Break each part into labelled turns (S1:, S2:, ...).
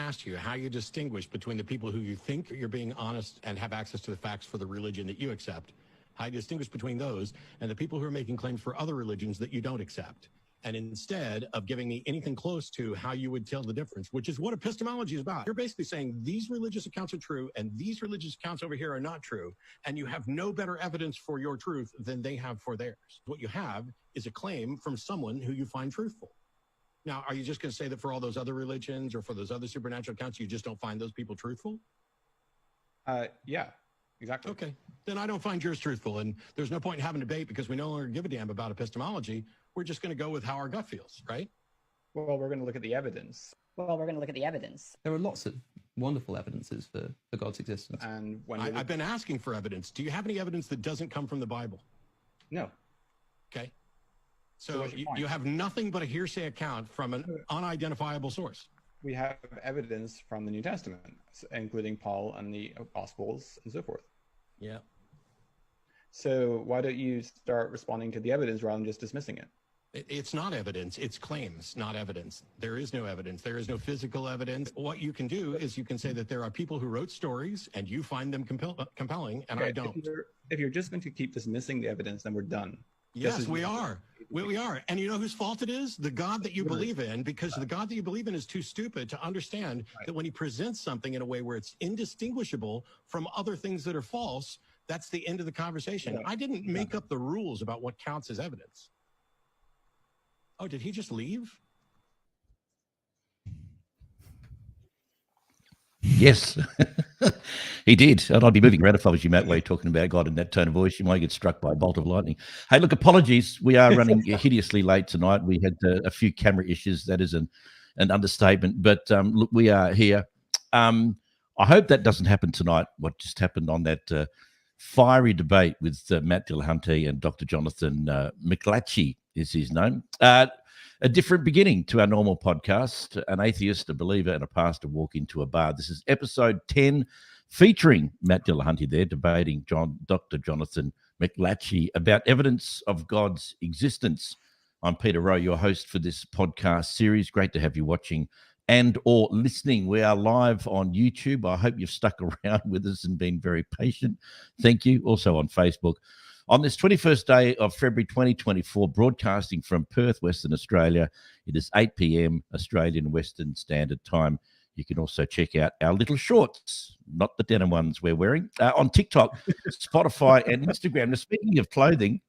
S1: asked you how you distinguish between the people who you think you're being honest and have access to the facts for the religion that you accept, how you distinguish between those and the people who are making claims for other religions that you don't accept. And instead of giving me anything close to how you would tell the difference, which is what epistemology is about, you're basically saying these religious accounts are true and these religious accounts over here are not true, and you have no better evidence for your truth than they have for theirs. What you have is a claim from someone who you find truthful. Now, are you just going to say that for all those other religions or for those other supernatural accounts, you just don't find those people truthful?
S2: Yeah, exactly.
S1: Okay, then I don't find yours truthful, and there's no point in having a debate because we no longer give a damn about epistemology. We're just going to go with how our gut feels, right?
S2: Well, we're going to look at the evidence.
S3: There are lots of wonderful evidences for God's existence.
S2: And when
S1: I've been asking for evidence. Do you have any evidence that doesn't come from the Bible?
S2: No.
S1: Okay. So you have nothing but a hearsay account from an unidentifiable source.
S2: We have evidence from the New Testament, including Paul and the Gospels and so forth.
S1: Yeah.
S2: So why don't you start responding to the evidence rather than just dismissing it?
S1: It's not evidence. It's claims, not evidence. There is no evidence. There is no physical evidence. What you can do is you can say that there are people who wrote stories and you find them compelling, and I don't.
S2: If you're just going to keep dismissing the evidence, then we're done.
S1: Yes, we are. We are. And you know whose fault it is? The God that you believe in, because the God that you believe in is too stupid to understand that when he presents something in a way where it's indistinguishable from other things that are false, that's the end of the conversation. I didn't make up the rules about what counts as evidence. Oh, did he just leave?
S4: Yes, he did. And I'd be moving around if I was you, Matt, while you're talking about God in that tone of voice. You might get struck by a bolt of lightning. Hey, look, apologies. We are running hideously late tonight. We had a few camera issues. That is an understatement. But look, we are here. I hope that doesn't happen tonight, what just happened on that fiery debate with Matt Dillahunty and Dr. Jonathan McLatchy is his name. A different beginning to our normal podcast. An atheist, a believer, and a pastor walk into a bar. This is episode 10, featuring Matt Dillahunty there, debating Dr. Jonathan McLatchy about evidence of God's existence. I'm Peter Rowe, your host for this podcast series. Great to have you watching and or listening. We are live on YouTube. I hope you've stuck around with us and been very patient. Thank you. Also on Facebook. On this 21st day of February 2024, broadcasting from Perth, Western Australia, it is 8 p.m. Australian Western Standard Time. You can also check out our little shorts, not the denim ones we're wearing, on TikTok, Spotify, and Instagram. Now, speaking of clothing,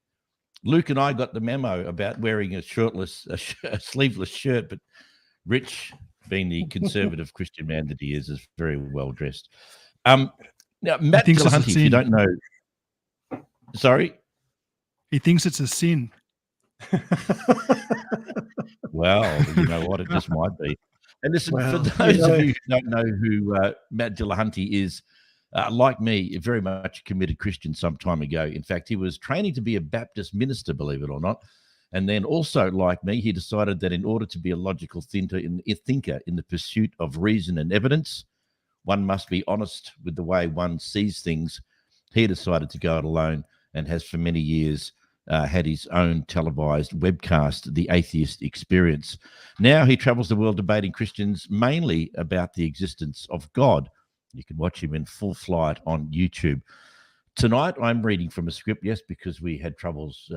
S4: Luke and I got the memo about wearing a sleeveless shirt, but Rich, being the conservative Christian man that he is very well dressed. Now, Matt Dillahunty, if you don't know... Sorry?
S5: He thinks it's a sin.
S4: Well, you know what? It just might be. And listen, for those of you who don't know who Matt Dillahunty is, like me, very much a committed Christian some time ago. In fact, he was training to be a Baptist minister, believe it or not. And then also, like me, he decided that in order to be a logical thinker in the pursuit of reason and evidence, one must be honest with the way one sees things. He decided to go it alone and has for many years had his own televised webcast, The Atheist Experience. Now he travels the world debating Christians mainly about the existence of God. You can watch him in full flight on YouTube. Tonight I'm reading from a script, yes, because we had troubles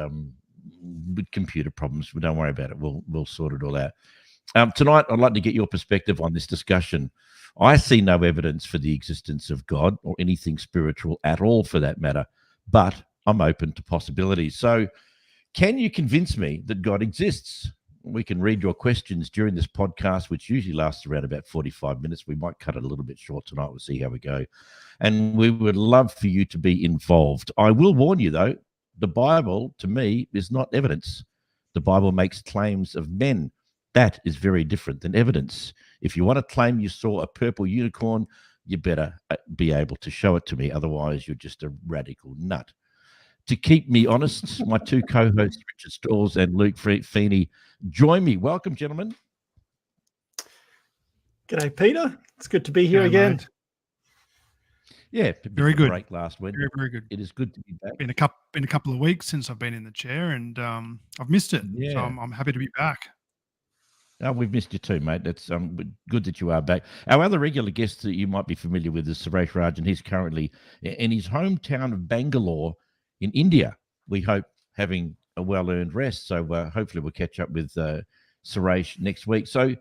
S4: with computer problems. But don't worry about it. We'll sort it all out. Tonight I'd like to get your perspective on this discussion. I see no evidence for the existence of God or anything spiritual at all, for that matter, but I'm open to possibilities. So can you convince me that God exists? We can read your questions during this podcast, which usually lasts around about 45 minutes. We might cut it a little bit short tonight. We'll see how we go. And we would love for you to be involved. I will warn you, though, the Bible, to me, is not evidence. The Bible makes claims of men. That is very different than evidence. If you want to claim you saw a purple unicorn, you better be able to show it to me. Otherwise, you're just a radical nut. To keep me honest, my two co-hosts, Richard Stalls and Luke Feeney, join me. Welcome, gentlemen.
S6: G'day, Peter. It's good to be here again.
S5: Mate.
S4: Yeah,
S5: very good.
S4: Break last week.
S5: Very good.
S4: It is good to be back.
S5: Been a couple of weeks since I've been in the chair, and I've missed it.
S4: Yeah.
S5: So I'm happy to be back.
S4: Oh, we've missed you too, mate. That's good that you are back. Our other regular guest that you might be familiar with is Suresh Rajan. He's currently in his hometown of Bangalore in India. We hope having a well-earned rest. So hopefully we'll catch up with Suresh next week. So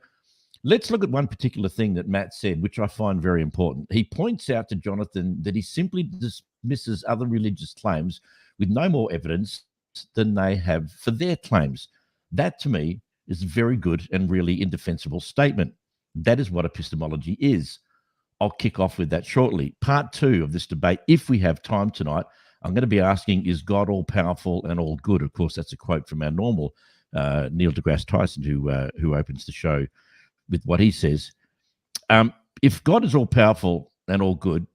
S4: let's look at one particular thing that Matt said, which I find very important. He points out to Jonathan that he simply dismisses other religious claims with no more evidence than they have for their claims. That, to me, is a very good and really indefensible statement. That is what epistemology is. I'll kick off with that shortly. Part 2 of this debate, if we have time tonight, I'm going to be asking, is God all-powerful and all good? Of course, that's a quote from our normal Neil deGrasse Tyson, who opens the show with what he says. If God is all-powerful and all good,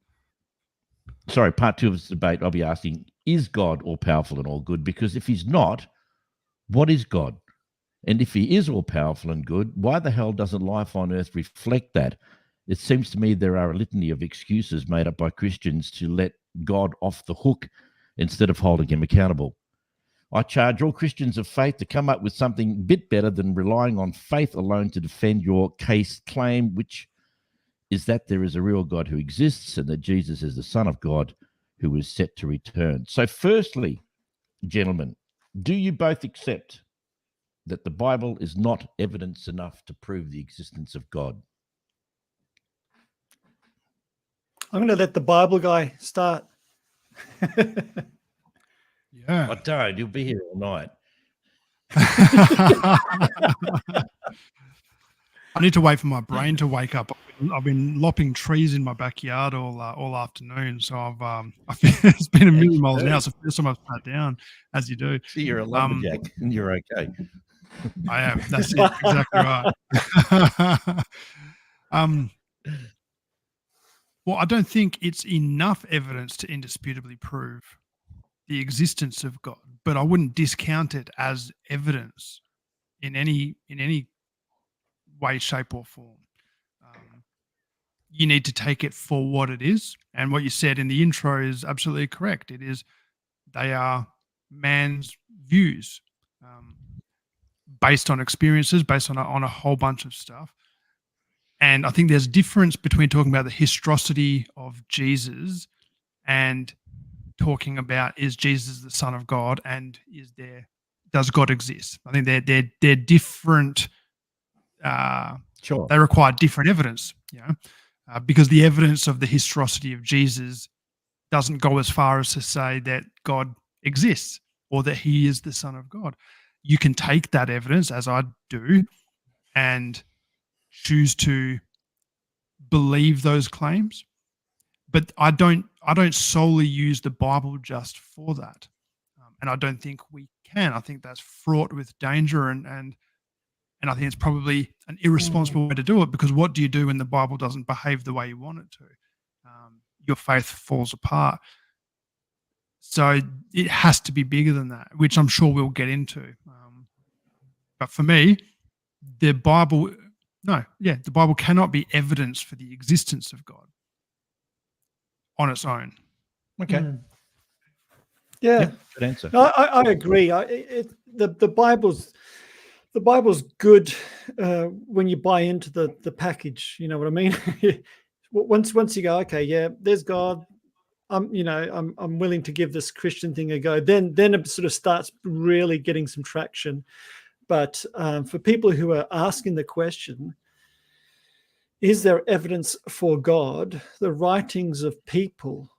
S4: sorry, part 2 of this debate, I'll be asking, is God all-powerful and all good? Because if he's not, what is God? And if he is all-powerful and good, why the hell doesn't life on earth reflect that? It seems to me there are a litany of excuses made up by Christians to let God off the hook instead of holding him accountable. I charge all Christians of faith to come up with something a bit better than relying on faith alone to defend your case claim, which is that there is a real God who exists and that Jesus is the Son of God who is set to return. So firstly, gentlemen, do you both accept that the Bible is not evidence enough to prove the existence of God?
S6: I'm going to let the Bible guy start.
S5: Yeah.
S4: I don't. You'll be here all night.
S5: I need to wait for my brain to wake up. I've been lopping trees in my backyard all afternoon, so it's been a million miles an hour. It's the first time I've sat down, as you do.
S4: See, you're a lumberjack and you're okay.
S5: I am. That's it. Exactly right. Well, I don't think it's enough evidence to indisputably prove the existence of God, but I wouldn't discount it as evidence in any way, shape, or form. You need to take it for what it is, and what you said in the intro is absolutely correct. They are man's views, based on experiences, based on a whole bunch of stuff. And I think there's a difference between talking about the historicity of Jesus and talking about, is Jesus the Son of God, and does God exist? I think they're different.
S4: Sure.
S5: They require different evidence, because the evidence of the historicity of Jesus doesn't go as far as to say that God exists or that he is the Son of God. You can take that evidence, as I do, and choose to believe those claims, but I don't solely use the Bible just for that, and I don't think we can. I think that's fraught with danger, and I think it's probably an irresponsible way to do it, because what do you do when the Bible doesn't behave the way you want it to? Your faith falls apart. So it has to be bigger than that, which I'm sure we'll get into. But for me, the Bible cannot be evidence for the existence of God on its own.
S4: Okay.
S6: Yeah.
S4: Yep, good answer.
S6: No, I agree. The Bible's good when you buy into the package. You know what I mean? Once you go, okay, yeah, there's God. I'm willing to give this Christian thing a go. Then it sort of starts really getting some traction. But for people who are asking the question, is there evidence for God? The writings of people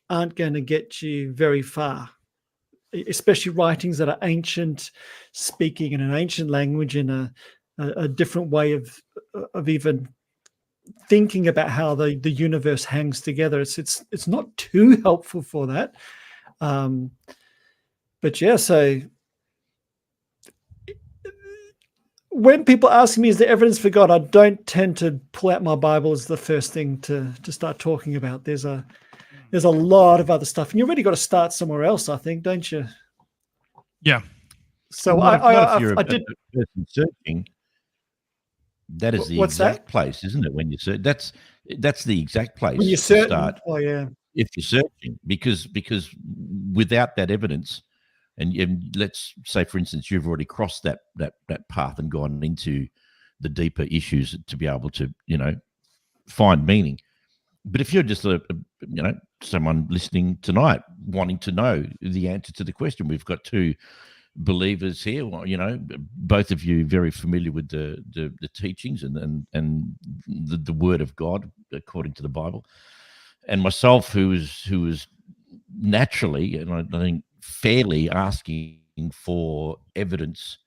S6: aren't going to get you very far, especially writings that are ancient, speaking in an ancient language, in a different way of even thinking about how the universe hangs together. It's not too helpful for that. But yeah, so when people ask me, is there evidence for God, I don't tend to pull out my Bible as the first thing to start talking about. There's a lot of other stuff, and you've really got to start somewhere else, I think, don't you?
S5: Yeah.
S6: So
S4: I did.
S6: I did.
S4: Person searching. That is the
S6: What's
S4: exact
S6: that?
S4: place, isn't it? When you search, that's the exact place
S6: When you're
S4: to
S6: certain.
S4: start.
S6: Oh yeah.
S4: If you're searching, because without that evidence, and let's say, for instance, you've already crossed that path and gone into the deeper issues to be able to, find meaning. But if you're just someone listening tonight wanting to know the answer to the question, we've got two believers here, both of you very familiar with the teachings and the word of God according to the Bible, and myself who is naturally, and I think fairly, asking for evidence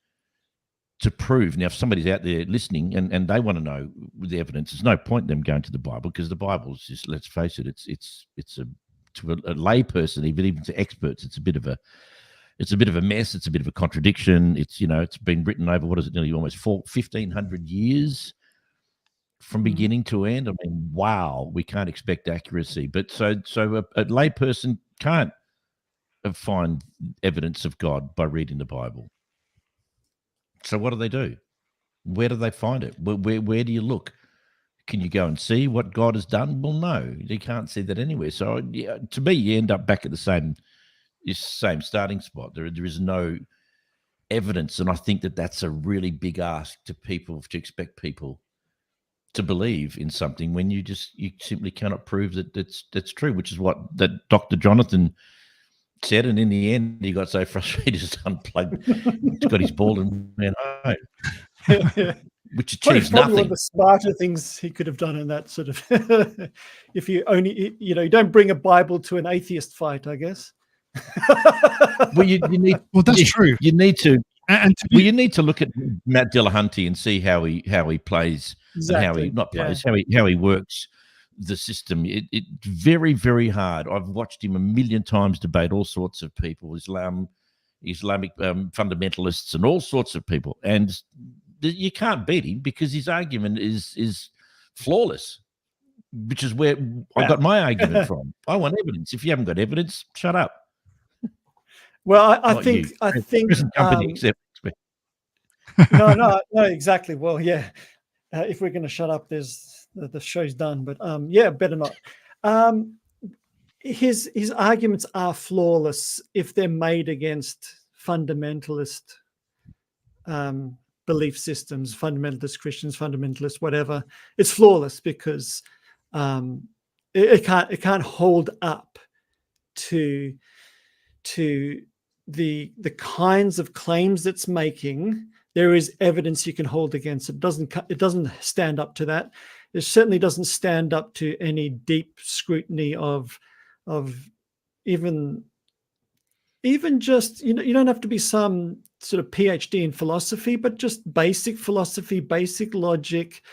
S4: to prove. Now, if somebody's out there listening and they want to know the evidence, there's no point in them going to the Bible, because the Bible is just, let's face it, it's to a lay person, even to experts, it's a bit of a mess. It's a bit of a contradiction. It's been written over, what is it, nearly almost 1,500 years from beginning to end. I mean, wow, we can't expect accuracy. But so a lay person can't find evidence of God by reading the Bible. So what do? Where do they find it? Where do you look? Can you go and see what God has done? Well, no, you can't see that anywhere. So to me, you end up back at the same starting spot. There is no evidence, and I think that's a really big ask to people, to expect people to believe in something when you simply cannot prove that that's true, which is what that Dr. Jonathan said. And in the end, he got so frustrated, he just unplugged, got his ball and went home. Which achieves
S6: probably
S4: nothing.
S6: one of the smarter things he could have done in that sort of if you only, you don't bring a Bible to an atheist fight, I guess.
S4: Well, you need.
S5: Well, that's true.
S4: You need to.
S5: And
S4: you need to look at Matt Dillahunty and see how he plays,
S6: Exactly.
S4: and how he works the system. It's very, very hard. I've watched him a million times debate all sorts of people, Islamic fundamentalists, and all sorts of people, and you can't beat him because his argument is flawless, which is where I got my argument from. I want evidence. If you haven't got evidence, shut up.
S6: Well, I think
S4: present company except.
S6: no, exactly. Well, yeah. If we're going to shut up, the show's done. But better not. His arguments are flawless if they're made against fundamentalist belief systems, fundamentalist Christians, fundamentalist whatever. It's flawless because it can't hold up to the kinds of claims it's making. There is evidence you can hold against it. It doesn't stand up to that. It certainly doesn't stand up to any deep scrutiny of even just, you don't have to be some sort of PhD in philosophy, but just basic philosophy, basic logic,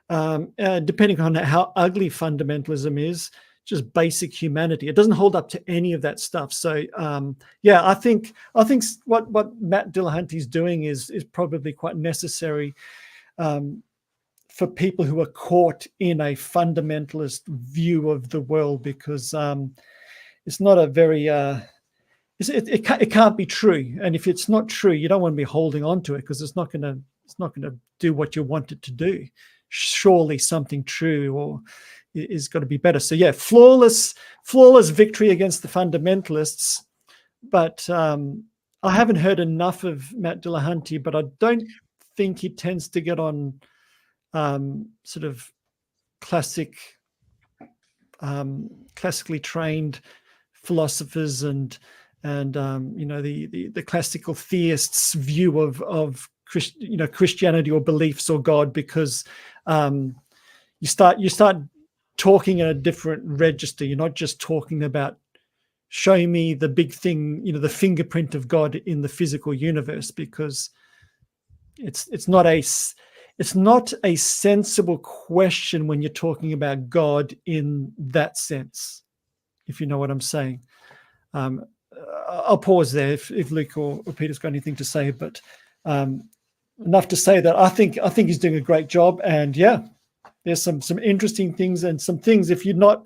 S6: depending on how ugly fundamentalism is, just basic humanity. It doesn't hold up to any of that stuff. So I think what Matt Dillahunty's doing is probably quite necessary for people who are caught in a fundamentalist view of the world, because it's not a very it can't be true. And if it's not true, you don't want to be holding on to it, because it's not going to do what you want it to do. Surely something true or is got to be better. So flawless victory against the fundamentalists. But I haven't heard enough of Matt Dillahunty, but I don't think he tends to get on sort of classically trained philosophers and the classical theists' view of Christianity or beliefs or God, because you start talking in a different register. You're not just talking about show me the big thing, the fingerprint of God in the physical universe, because it's not a sensible question when you're talking about God in that sense, if you know what I'm saying. I'll pause there if Luke or Peter's got anything to say, but enough to say that I think he's doing a great job. And there's some interesting things, and some things if you're not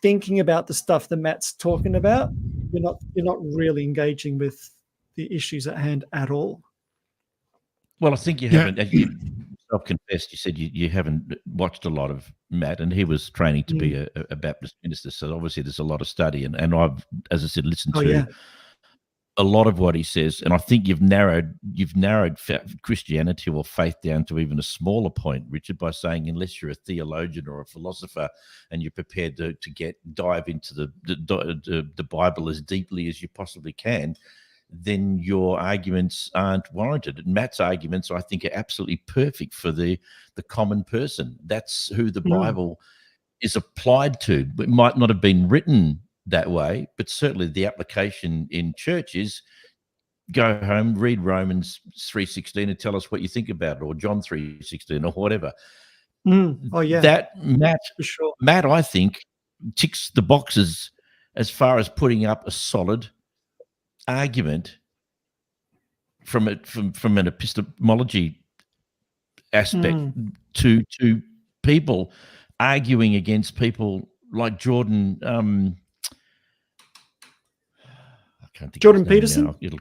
S6: thinking about the stuff that Matt's talking about, you're not really engaging with the issues at hand at all.
S4: Well, I think you haven't. You self-confessed. You said you haven't watched a lot of Matt, and he was training to be a Baptist minister. So obviously, there's a lot of study, and I've, as I said, listened to a lot of what he says, and I think you've narrowed Christianity or faith down to even a smaller point, Richard, by saying unless you're a theologian or a philosopher and you're prepared to dive into the Bible as deeply as you possibly can, then your arguments aren't warranted. And Matt's arguments, I think, are absolutely perfect for the common person. That's who the Bible is applied to. It might not have been written that way, but certainly the application in church is go home, read Romans 3:16 and tell us what you think about it, or John 3:16 or whatever.
S6: Oh yeah,
S4: That
S6: for sure.
S4: Matt, I think, ticks the boxes as far as putting up a solid argument from an epistemology aspect to people arguing against people like Jordan. I can't think
S6: Jordan
S4: of his name
S6: Peterson?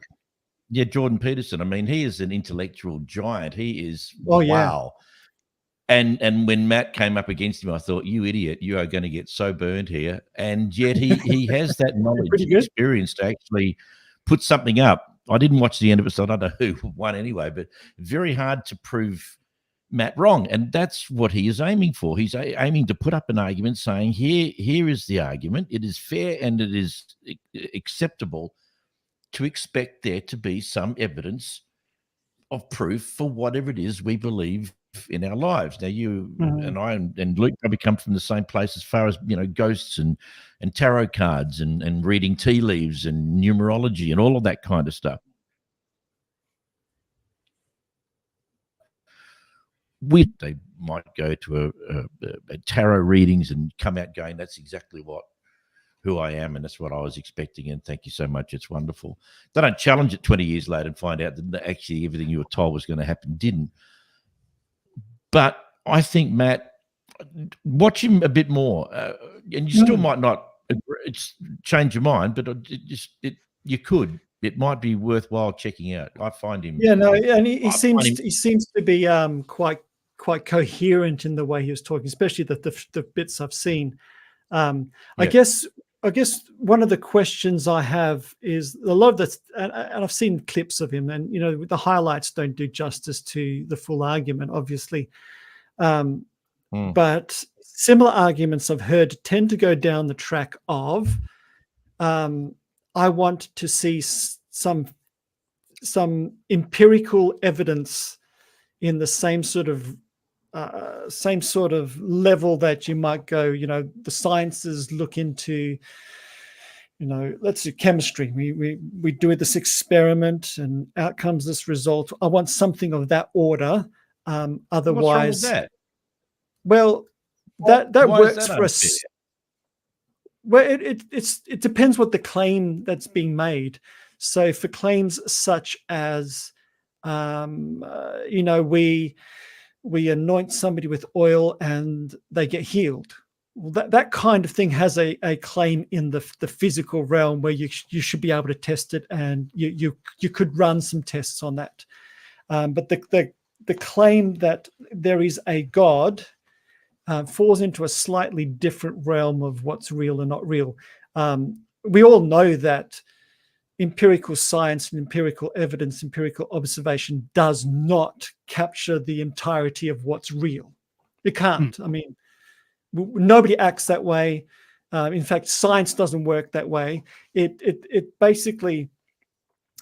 S4: now. Jordan Peterson. I mean, he is an intellectual giant. He is
S6: Oh, yeah.
S4: wow. And when Matt came up against him, I thought, you idiot, you are going to get so burned here. And yet he has that knowledge
S6: Pretty
S4: and
S6: good.
S4: experience to actually put something up. I didn't watch the end of it, so I don't know who won anyway, but very hard to prove Matt wrong. And that's what he is aiming for. He's aiming to put up an argument saying, here is the argument. It is fair and it is acceptable to expect there to be some evidence of proof for whatever it is we believe in our lives. Now, you and I and Luke probably come from the same place as far as, ghosts and tarot cards and reading tea leaves and numerology and all of that kind of stuff. They might go to a tarot readings and come out going, that's exactly who I am, and that's what I was expecting, and thank you so much, it's wonderful. They don't challenge it 20 years later and find out that actually everything you were told was going to happen didn't. But I think, Matt, watch him a bit more, and you still might not change your mind, but you could. It might be worthwhile checking out. I find him.
S6: Yeah, no, and he seems to be quite coherent in the way he was talking, especially the bits I've seen. I guess one of the questions I have is a lot of this, and I've seen clips of him, and the highlights don't do justice to the full argument, obviously. But similar arguments I've heard tend to go down the track of, I want to see some empirical evidence in the same sort of level that you might go, the sciences look into, let's do chemistry. We do this experiment and out comes this result. I want something of that order. Otherwise,
S4: what's wrong with that?
S6: Well, that works for us.
S4: Unfair?
S6: Well, it depends what the claim that's being made. So for claims such as, we anoint somebody with oil and they get healed. Well, that kind of thing has a claim in the physical realm where you should be able to test it, and you could run some tests on that. But the claim that there is a God falls into a slightly different realm of what's real and not real. We all know that empirical science and empirical evidence, empirical observation does not capture the entirety of what's real. It can't. I mean, nobody acts that way. In fact, science doesn't work that way. It basically,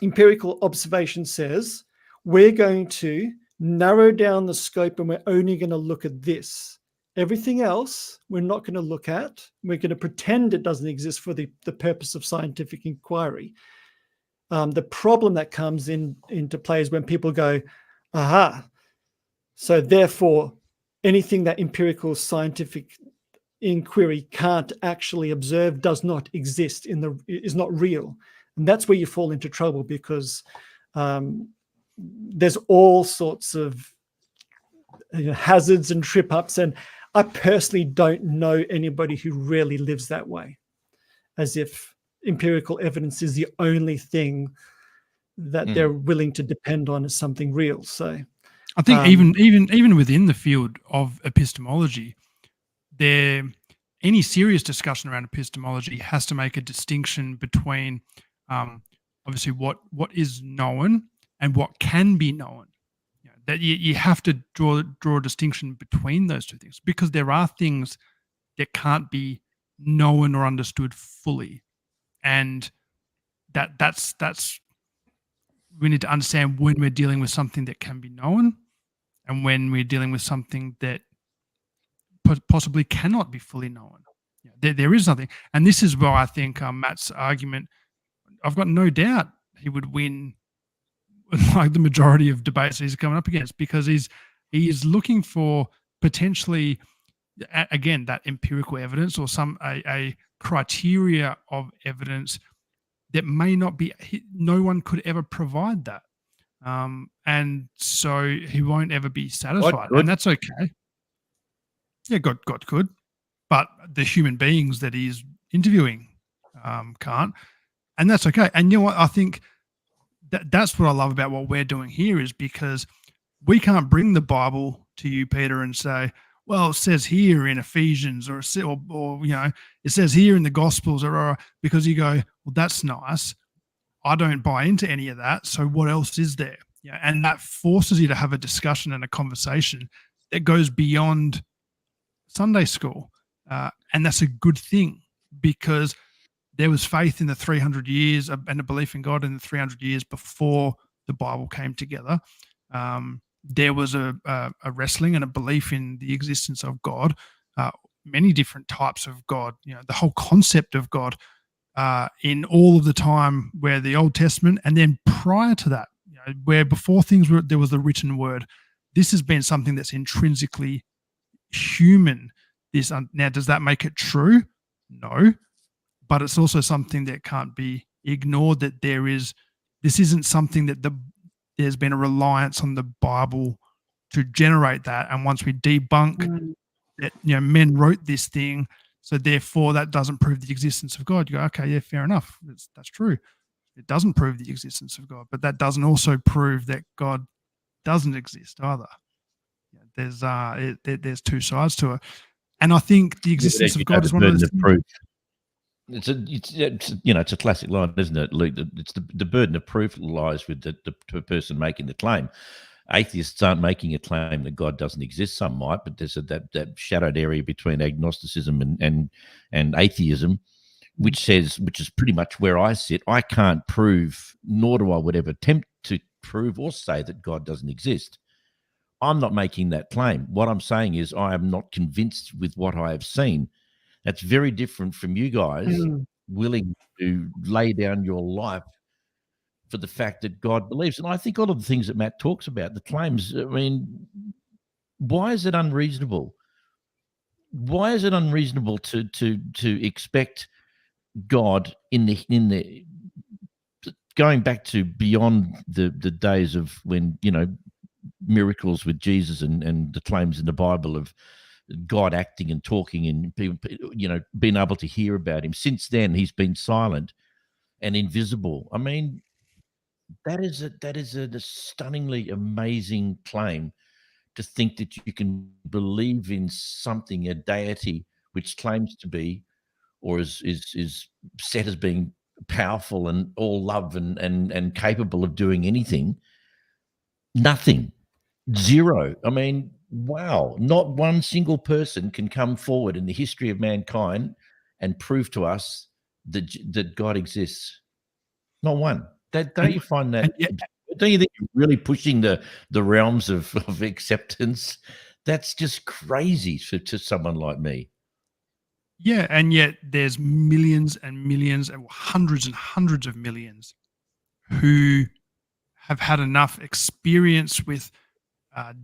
S6: empirical observation says, we're going to narrow down the scope and we're only going to look at this. Everything else we're not going to look at. We're going to pretend it doesn't exist for the purpose of scientific inquiry. The problem that comes into play is when people go, aha, so therefore anything that empirical scientific inquiry can't actually observe does not exist, is not real. And that's where you fall into trouble, because there's all sorts of hazards and trip ups. And I personally don't know anybody who really lives that way, as if empirical evidence is the only thing that they're willing to depend on as something real. So
S5: I think even within the field of epistemology, any serious discussion around epistemology has to make a distinction between obviously what is known and what can be known. That you have to draw a distinction between those two things, because there are things that can't be known or understood fully, and that's we need to understand when we're dealing with something that can be known and when we're dealing with something that possibly cannot be fully known. There is nothing, and this is where I think Matt's argument, I've got no doubt he would win like the majority of debates he's coming up against, because he is looking for potentially, again, that empirical evidence or a criteria of evidence that may not be, no one could ever provide that. And so he won't ever be satisfied. And that's okay. Yeah, God could. But the human beings that he's interviewing can't. And that's okay. And you know what? I think that's what I love about what we're doing here, is because we can't bring the Bible to you, Peter, and say, well, it says here in Ephesians, or it says here in the Gospels, or because you go, well, that's nice. I don't buy into any of that. So what else is there? Yeah, and that forces you to have a discussion and a conversation that goes beyond Sunday school, and that's a good thing, because there was faith in the 300 years and a belief in God in the 300 years before the Bible came together. There was a wrestling and a belief in the existence of God, many different types of God, the whole concept of God in all of the time where the Old Testament, and then prior to that, where before things were, there was the written word. This has been something that's intrinsically human. Now, does that make it true? No. But it's also something that can't be ignored, that this isn't something that there's been a reliance on the Bible to generate that. And once we debunk that, men wrote this thing, so therefore that doesn't prove the existence of God. You go, okay, yeah, fair enough. That's true. It doesn't prove the existence of God, but that doesn't also prove that God doesn't exist either. There's two sides to it. And I think the existence of God is one of those things.
S4: It's a classic line, isn't it, Luke? It's the burden of proof lies with the person making the claim. Atheists aren't making a claim that God doesn't exist. Some might, but there's that shadowed area between agnosticism and atheism, which is pretty much where I sit. I can't prove, nor do I would ever attempt to prove or say that God doesn't exist. I'm not making that claim. What I'm saying is I am not convinced with what I have seen. That's very different from you guys willing to lay down your life for the fact that God believes. And I think all of the things that Matt talks about, the claims, I mean, why is it unreasonable? Why is it unreasonable to expect God in the going back to beyond the days of when, miracles with Jesus and the claims in the Bible of God acting and talking and being able to hear about him. Since then, he's been silent and invisible. I mean, that is a stunningly amazing claim, to think that you can believe in something, a deity, which claims to be, or is set as being powerful and all love and capable of doing anything. Nothing. Zero. I mean, wow. Not one single person can come forward in the history of mankind and prove to us that God exists. Not one. Don't you find that? Don't you think you're really pushing the realms of acceptance? That's just crazy to someone like me.
S5: Yeah, and yet there's millions and millions and hundreds of millions who have had enough experience with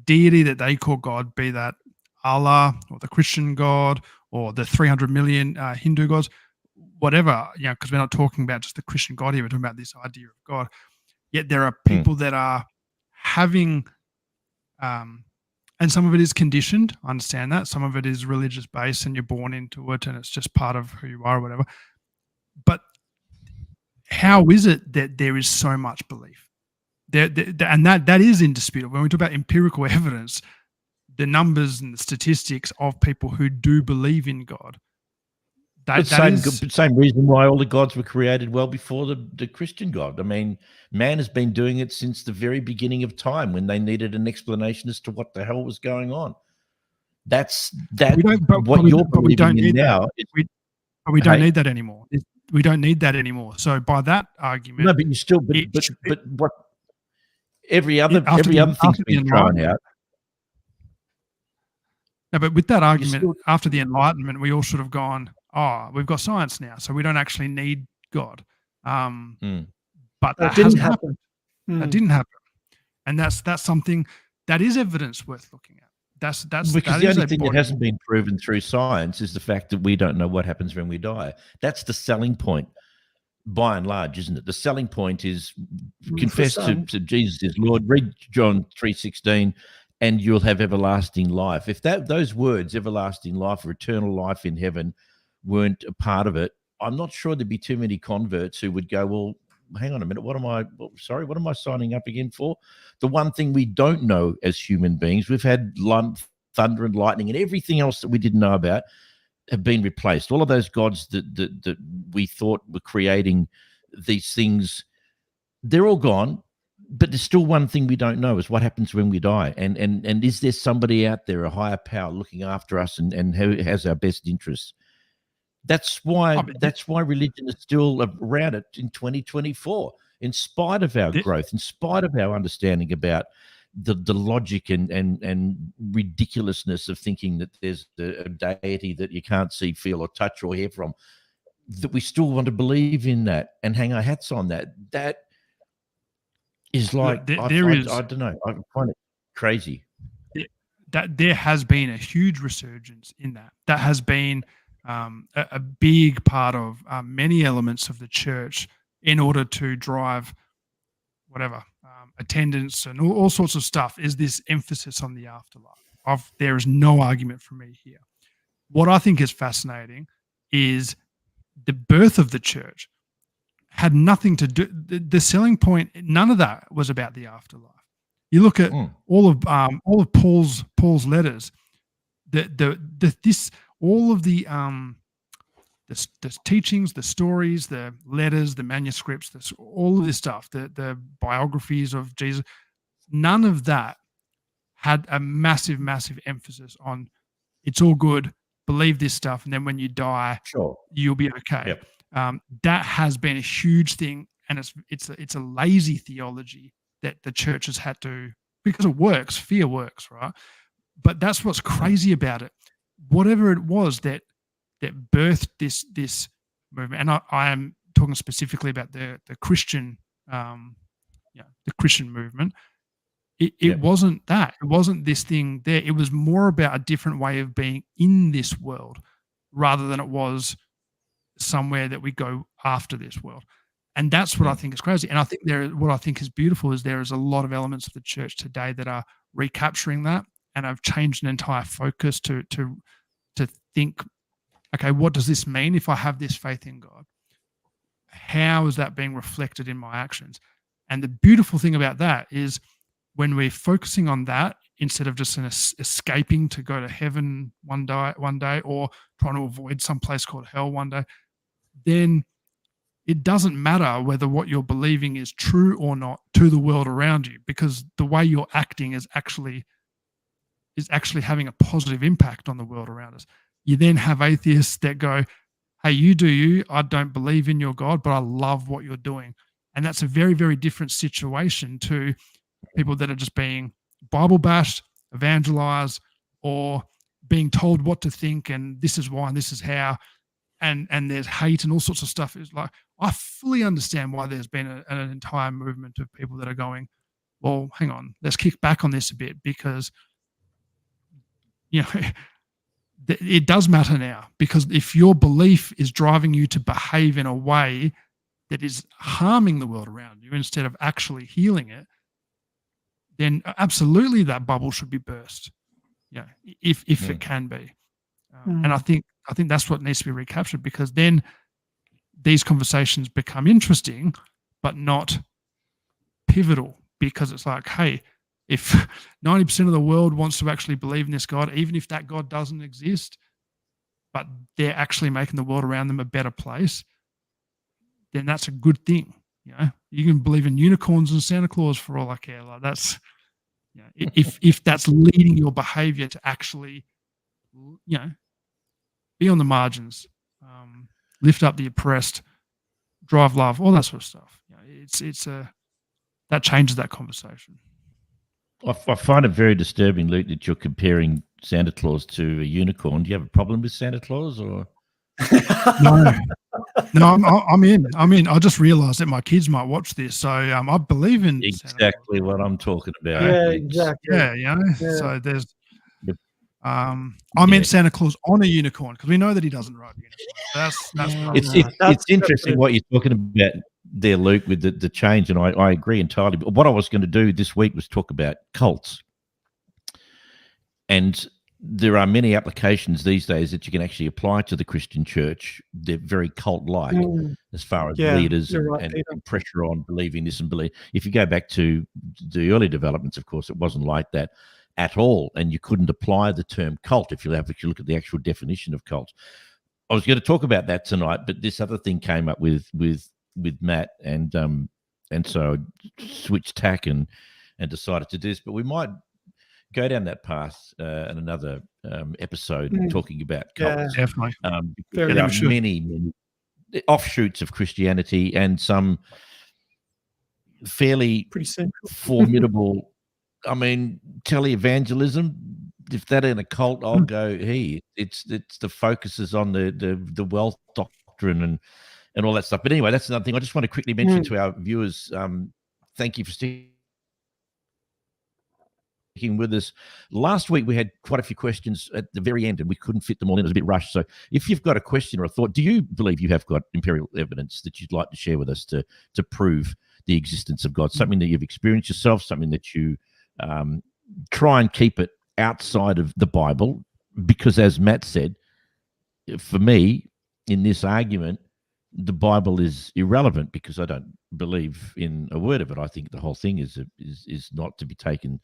S5: deity that they call God, be that Allah or the Christian God or the 300 million Hindu gods, whatever, because we're not talking about just the Christian God here, we're talking about this idea of God. Yet there are people that are having, and some of it is conditioned, I understand that. Some of it is religious based and you're born into it and it's just part of who you are or whatever. But how is it that there is so much belief? And that is indisputable. When we talk about empirical evidence, the numbers and the statistics of people who do believe in God,
S4: Same reason why all the gods were created well before the Christian God. I mean, man has been doing it since the very beginning of time when they needed an explanation as to what the hell was going on. That's what you're believing in now.
S5: But we don't need that anymore. We don't need that anymore. So by that argument,
S4: no, but you still, but what every other thing's been thrown out.
S5: No, but with that argument, after the Enlightenment, we all should have gone, oh, we've got science now, so we don't actually need God. But that didn't happen. That didn't happen, and that's something that is evidence worth looking at. That's
S4: because the only thing that hasn't been proven through science is the fact that we don't know what happens when we die. That's the selling point, by and large, isn't it? The selling point is confess to Jesus as Lord. Read John 3:16. And you'll have everlasting life. If those words, everlasting life or eternal life in heaven, weren't a part of it, I'm not sure there'd be too many converts who would go, well, hang on a minute, what am I signing up again for? The one thing we don't know as human beings, we've had thunder and lightning and everything else that we didn't know about have been replaced. All of those gods that we thought were creating these things, they're all gone. But there's still one thing we don't know is what happens when we die. And is there somebody out there, a higher power, looking after us and who has our best interests? That's why religion is still around it in 2024, in spite of our growth, in spite of our understanding about the logic and ridiculousness of thinking that there's a deity that you can't see, feel, or touch or hear from, that we still want to believe in that and hang our hats on that. That is like, I don't know. I find it crazy.
S5: That there has been a huge resurgence in that. That has been a big part of many elements of the church in order to drive whatever attendance and all sorts of stuff. Is this emphasis on the afterlife? There is no argument for me here. What I think is fascinating is the birth of the church had nothing to do. The selling point, none of that was about the afterlife. You look at all of Paul's letters. All of the teachings, the stories, the letters, the manuscripts, all of this stuff, the biographies of Jesus. None of that had a massive, massive emphasis on it's all good, believe this stuff, and then when you die, you'll be okay.
S4: Yep.
S5: That has been a huge thing, and it's a lazy theology that the church has had to, because it works, fear works, right? But that's what's crazy about it. Whatever it was that birthed this movement, and I am talking specifically about the Christian, the Christian movement. It wasn't that. It wasn't this thing there. It was more about a different way of being in this world, rather than it was somewhere that we go after this world. And that's what I think is crazy. And I think what I think is beautiful is there is a lot of elements of the church today that are recapturing that and have changed an entire focus to think, okay, what does this mean if I have this faith in God? How is that being reflected in my actions? And the beautiful thing about that is when we're focusing on that, instead of just escaping to go to heaven one day or trying to avoid some place called hell one day, then it doesn't matter whether what you're believing is true or not to the world around you, because the way you're acting is actually having a positive impact on the world around us. You then have atheists that go, hey, you do you, I don't believe in your God, but I love what you're doing. And that's a very, very different situation to people that are just being Bible bashed, evangelized, or being told what to think and this is why and this is how, and there's hate and all sorts of stuff. It's like, I fully understand why there's been an entire movement of people that are going, well, hang on, let's kick back on this a bit, because it does matter now, because if your belief is driving you to behave in a way that is harming the world around you instead of actually healing it, then absolutely that bubble should be burst. If it can be. And I think that's what needs to be recaptured, because then these conversations become interesting, but not pivotal, because it's like, hey, if 90% of the world wants to actually believe in this God, even if that God doesn't exist, but they're actually making the world around them a better place, then that's a good thing. You can believe in unicorns and Santa Claus for all I care. Like that's, if that's leading your behavior to actually, be on the margins, lift up the oppressed, drive love, all that sort of stuff. That changes that conversation.
S4: I find it very disturbing, Luke, that you're comparing Santa Claus to a unicorn. Do you have a problem with Santa Claus, or?
S5: No, I'm in. I just realised that my kids might watch this, so I believe in
S4: exactly what I'm talking about.
S6: Yeah, exactly.
S5: Yeah. So there's. I meant Santa Claus on a unicorn because we know that he doesn't ride a unicorn.
S4: It's interesting what you're talking about there, Luke, with the change, and I agree entirely. But what I was going to do this week was talk about cults, and there are many applications these days that you can actually apply to the Christian church. They're very cult-like as far as leaders and pressure on believing this and believe. If you go back to the early developments, of course, it wasn't like that at all, and you couldn't apply the term cult if you look at the actual definition of cult. I was going to talk about that tonight, but this other thing came up with Matt, and so I switched tack and decided to do this. But we might go down that path in another episode, talking about cults.
S5: Yeah, definitely.
S4: There are many offshoots of Christianity, and some fairly formidable. I mean, televangelism. If that ain't a cult, I'll go. Hey, it's the focus is on the wealth doctrine and all that stuff. But anyway, that's another thing. I just want to quickly mention to our viewers. Thank you for sticking with us. Last week we had quite a few questions at the very end, and we couldn't fit them all in. It was a bit rushed. So, if you've got a question or a thought, do you believe you have got empirical evidence that you'd like to share with us to prove the existence of God? Something that you've experienced yourself, something that you try and keep it outside of the Bible, because as Matt said, for me, in this argument, the Bible is irrelevant because I don't believe in a word of it. I think the whole thing is not to be taken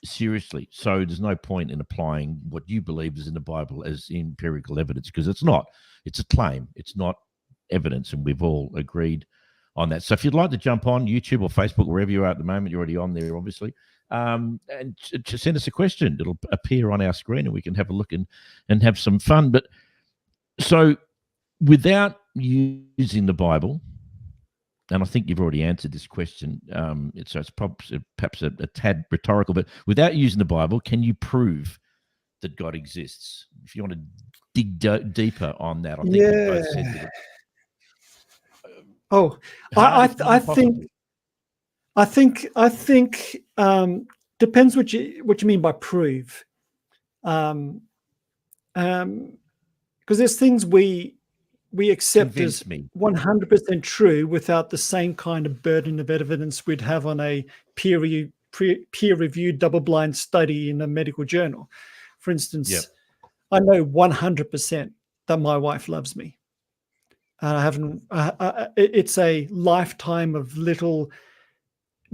S4: seriously. So there's no point in applying what you believe is in the Bible as empirical evidence, because it's not. It's a claim. It's not evidence, and we've all agreed on that. So if you'd like to jump on YouTube or Facebook, wherever you are at the moment, you're already on there, obviously, and to send us a question. It'll appear on our screen, and we can have a look and have some fun. But so without using the Bible, and I think you've already answered this question, it's perhaps a tad rhetorical, but without using the Bible, can you prove that God exists? If you want to dig deeper on that, I think you both said that.
S6: I think depends what you mean by prove, because there's things we accept as 100% true without the same kind of burden of evidence we'd have on a peer-reviewed double-blind study in a medical journal. For instance, I know 100% that my wife loves me. I haven't. It's a lifetime of little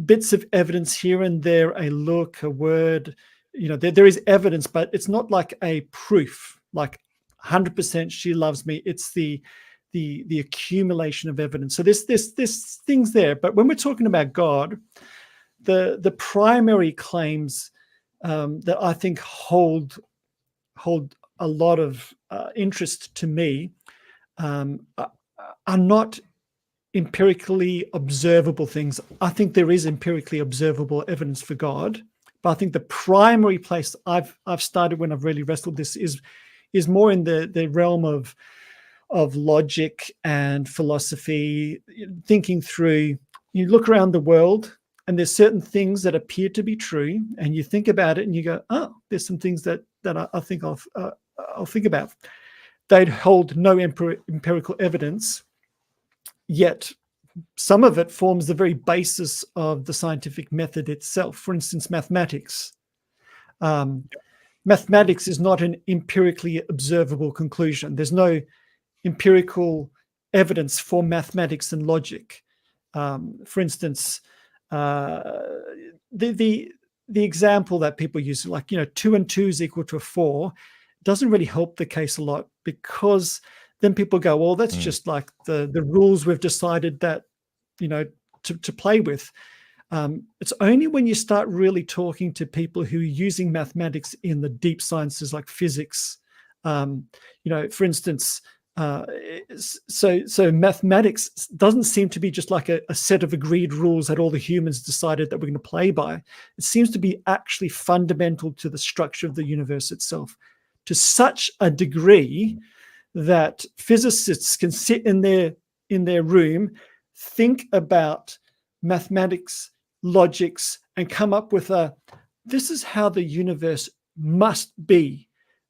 S6: bits of evidence here and there, a look, a word. There is evidence, but it's not like a proof. Like 100% she loves me. It's the accumulation of evidence. So there's things there. But when we're talking about God, the primary claims that I think hold a lot of interest to me are not empirically observable things. I think there is empirically observable evidence for God, but I think the primary place I've started when I've really wrestled this is more in the realm of logic and philosophy, thinking through. You look around the world and there's certain things that appear to be true, and you think about it and you go, oh, there's some things that I think I'll think about. They'd hold no empirical evidence, yet some of it forms the very basis of the scientific method itself. For instance, mathematics. Mathematics is not an empirically observable conclusion. There's no empirical evidence for mathematics and logic. For instance, the example that people use, like 2 and 2 is equal to 4, doesn't really help the case a lot, because then people go, well, that's just like the rules we've decided that, to play with. It's only when you start really talking to people who are using mathematics in the deep sciences like physics, for instance, so mathematics doesn't seem to be just like a set of agreed rules that all the humans decided that we're going to play by. It seems to be actually fundamental to the structure of the universe itself, to such a degree that physicists can sit in their room, think about mathematics, logics, and come up with this is how the universe must be.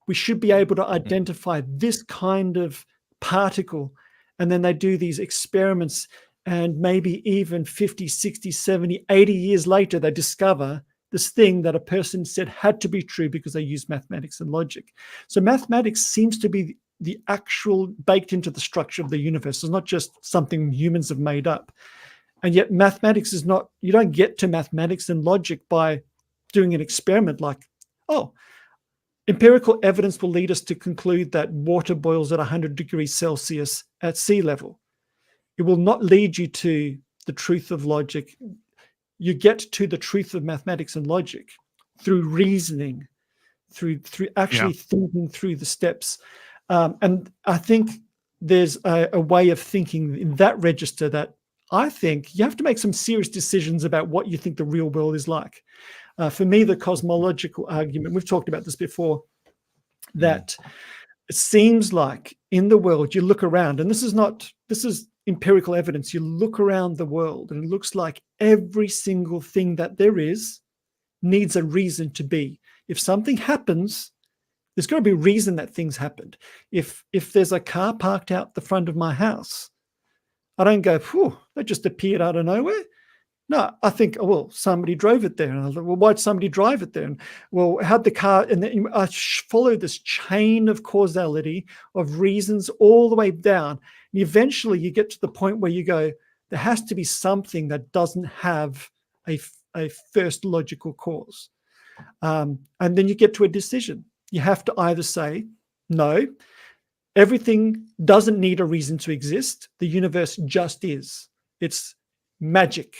S6: We should be able to identify this kind of particle. And then they do these experiments, and maybe even 50, 60, 70, 80 years later, they discover this thing that a person said had to be true because they used mathematics and logic. So mathematics seems to be the actual baked into the structure of the universe. It's not just something humans have made up. And yet mathematics is not, you don't get to mathematics and logic by doing an experiment like, empirical evidence will lead us to conclude that water boils at 100 degrees Celsius at sea level. It will not lead you to the truth of logic. You get to the truth of mathematics and logic through reasoning, through actually thinking through the steps. And I think there's a way of thinking in that register that I think you have to make some serious decisions about what you think the real world is like. For me, the cosmological argument, we've talked about this before, that it seems like in the world, you look around, and this is empirical evidence. You look around the world and it looks like every single thing that there is needs a reason to be. If something happens, there's got to be a reason that things happened. If there's a car parked out the front of my house, I don't go, whew, that just appeared out of nowhere. No, I think, well, somebody drove it there. And I was like, well, why'd somebody drive it there? And well, how'd the car, and then I follow this chain of causality of reasons all the way down. And eventually you get to the point where you go, there has to be something that doesn't have a first logical cause. And then you get to a decision. You have to either say, no, everything doesn't need a reason to exist. The universe just is. It's magic.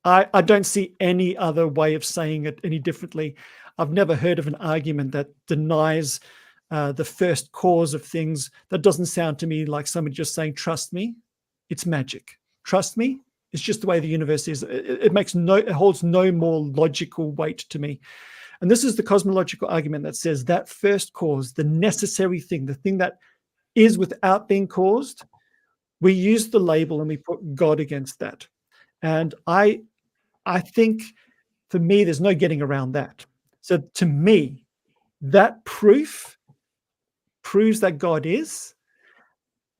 S6: I don't see any other way of saying it any differently. I've never heard of an argument that denies the first cause of things. That doesn't sound to me like somebody just saying, trust me, it's magic. Trust me, it's just the way the universe is. It holds no more logical weight to me. And this is the cosmological argument that says that first cause, the necessary thing, the thing that is without being caused, we use the label and we put God against that. And I think for me, there's no getting around that. So to me, that proves that God is,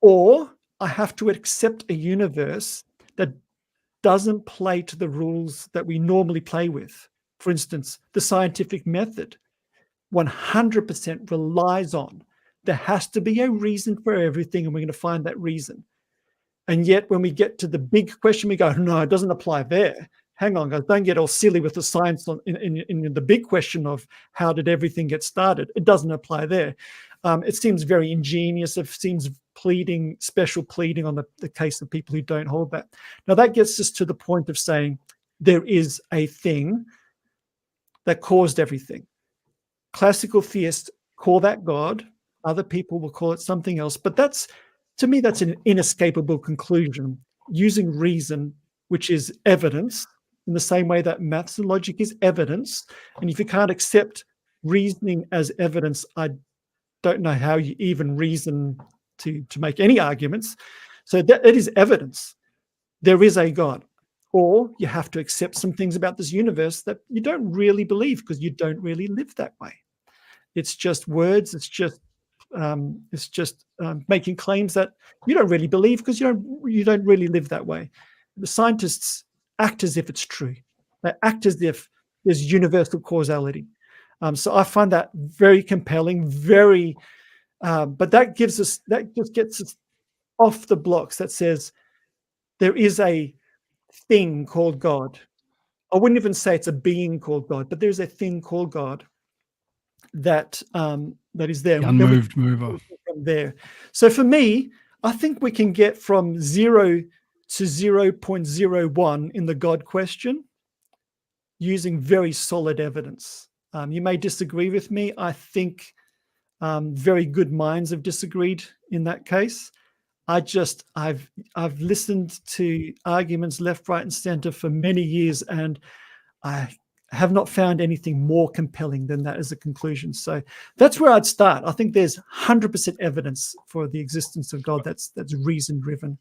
S6: or I have to accept a universe that doesn't play to the rules that we normally play with. For instance, the scientific method 100% relies on there has to be a reason for everything, and we're going to find that reason. And yet when we get to the big question, we go, no, it doesn't apply there. Hang on, guys, don't get all silly with the science in the big question of how did everything get started. It doesn't apply there. It seems very ingenious. It seems special pleading on the case of people who don't hold that. Now that gets us to the point of saying there is a thing that caused everything. Classical theists call that God. Other people will call it something else. But to me, that's an inescapable conclusion, using reason, which is evidence, in the same way that maths and logic is evidence. And if you can't accept reasoning as evidence, I don't know how you even reason to make any arguments. So that it is evidence. There is a God. Or you have to accept some things about this universe that you don't really believe because you don't really live that way. It's just words. It's just making claims that you don't really believe because you don't really live that way. The scientists act as if it's true. They act as if there's universal causality. So I find that very compelling, but that just gets us off the blocks. That says there is a thing called God. I wouldn't even say it's a being called God, but there's a thing called God. that that is there.
S5: The
S6: And then we
S5: unmoved mover.
S6: from there. So for me, I think we can get from 0 to 0.01 in the God question using very solid evidence. You may disagree with me. I think very good minds have disagreed in that case. I've listened to arguments left, right, and center for many years, and I have not found anything more compelling than that as a conclusion. So that's where I'd start. I think there's 100% evidence for the existence of God that's reason driven.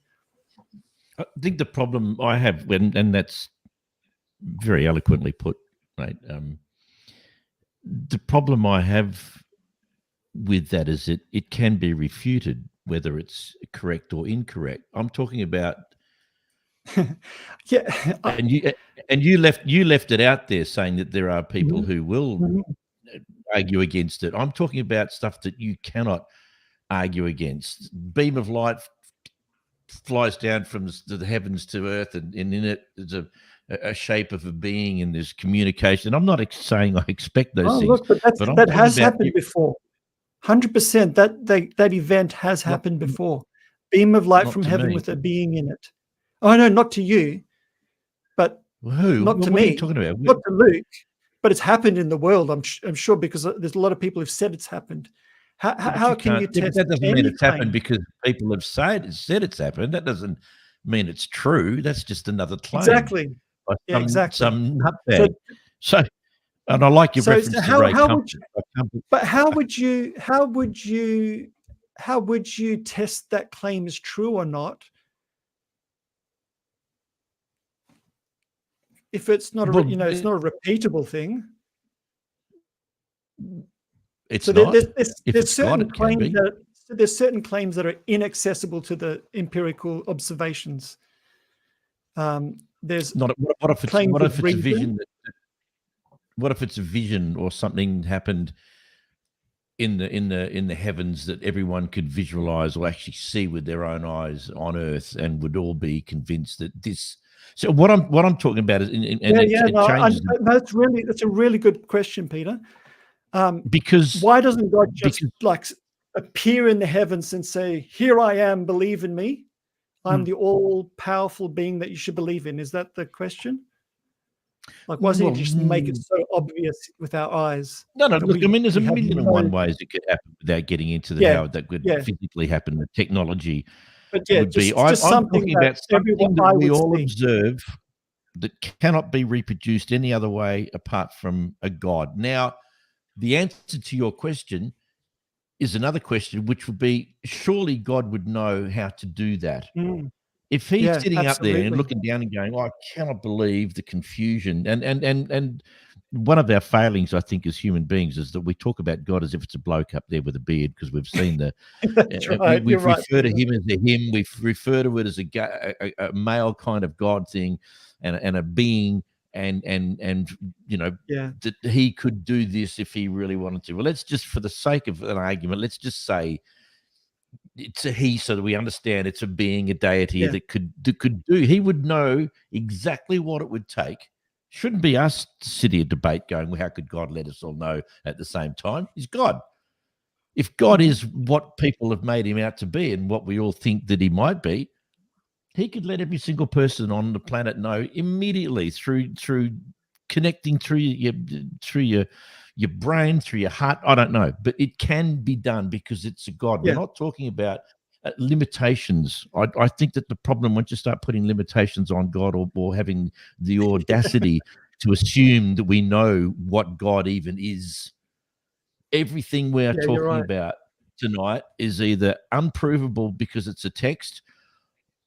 S4: I think the problem I have, and that's very eloquently put, mate. The problem I have with that is it can be refuted, whether it's correct or incorrect. I'm talking about,
S6: Yeah.
S4: and you left it out there saying that there are people who will
S6: Mhm.
S4: argue against it. I'm talking about stuff that you cannot argue against. Beam of light flies down from the heavens to earth, and in it is a shape of a being, and there's communication. I'm not saying I expect those
S6: Oh,
S4: things,
S6: look, but
S4: but I'm
S6: that
S4: talking
S6: has
S4: about
S6: happened before. 100%. That event has happened before. Beam of light
S4: not
S6: from
S4: to
S6: heaven
S4: me.
S6: with a being in it. Oh no, not to you, but
S4: Who?
S6: not to
S4: What are
S6: me.
S4: you talking about?
S6: Not to Luke, but it's happened in the world. I'm sure, because there's a lot of people who've said it's happened. How can you
S4: can't. Yeah, but
S6: test
S4: that doesn't
S6: any
S4: mean it's happened
S6: claim?
S4: because people have said it's happened. That doesn't mean it's true. That's just another claim
S6: Exactly.
S4: by
S6: Yeah, exactly.
S4: some
S6: So,
S4: nutbag. So, and I like your reference to Ray
S6: how
S4: Comfort.
S6: would you test that claim is true or not if it's not
S4: Well,
S6: it's not a repeatable thing?
S4: it's
S6: So
S4: not. If
S6: there's
S4: it's God,
S6: certain
S4: it can
S6: claims
S4: be.
S6: there's certain claims that are inaccessible to the empirical observations. There's
S4: Not what if it's
S6: claims
S4: what
S6: of
S4: if it's a
S6: reason.
S4: vision? What if it's a vision or something happened in the heavens that everyone could visualize or actually see with their own eyes on Earth, and would all be convinced that this. So what I'm talking about is, it
S6: No,
S4: changes
S6: that's a really good question, Peter.
S4: because
S6: Why doesn't God just
S4: because
S6: like appear in the heavens and say, "Here I am, believe in me. I'm the all-powerful being that you should believe in"? Is that the question? Like, why doesn't he just make it so obvious with our eyes?
S4: No.
S6: that
S4: Look, I mean, there's a
S6: we have
S4: million and
S6: no-
S4: one ways it could happen without getting into how that could
S6: yeah.
S4: physically happen. The technology
S6: But yeah,
S4: would be.
S6: just
S4: I'm
S6: something
S4: talking
S6: that
S4: about something that
S6: I
S4: we
S6: would
S4: all
S6: see.
S4: observe that cannot be reproduced any other way apart from a God. Now, the answer to your question is another question, which would be: surely God would know how to do that.
S6: Mm,
S4: If he's
S6: yeah,
S4: sitting up there and
S6: absolutely.
S4: looking down and going, I cannot believe the confusion. And one of our failings, I think, as human beings is that we talk about God as if it's a bloke up there with a beard, because we've seen the
S6: That's right.
S4: we
S6: You're right.
S4: refer to him as a him, we refer to it as a male kind of God thing, and a being, and
S6: Yeah.
S4: that he could do this if he really wanted to. Well, let's just, for the sake of an argument, let's just say it's a he, so that we understand it's a being, a deity
S6: Yeah.
S4: that could do. He would know exactly what it would take. Shouldn't be us to sit here debate going, well, how could God let us all know at the same time? He's God. If God is what people have made him out to be and what we all think that he might be, he could let every single person on the planet know immediately through connecting through your brain, through your heart. I don't know, but it can be done because it's a God.
S6: Yeah.
S4: We're not talking about limitations. I think that the problem, once you start putting limitations on God, or having the audacity to assume that we know what God even is, everything we're
S6: Yeah, you're
S4: talking
S6: right.
S4: about tonight is either unprovable because it's a text,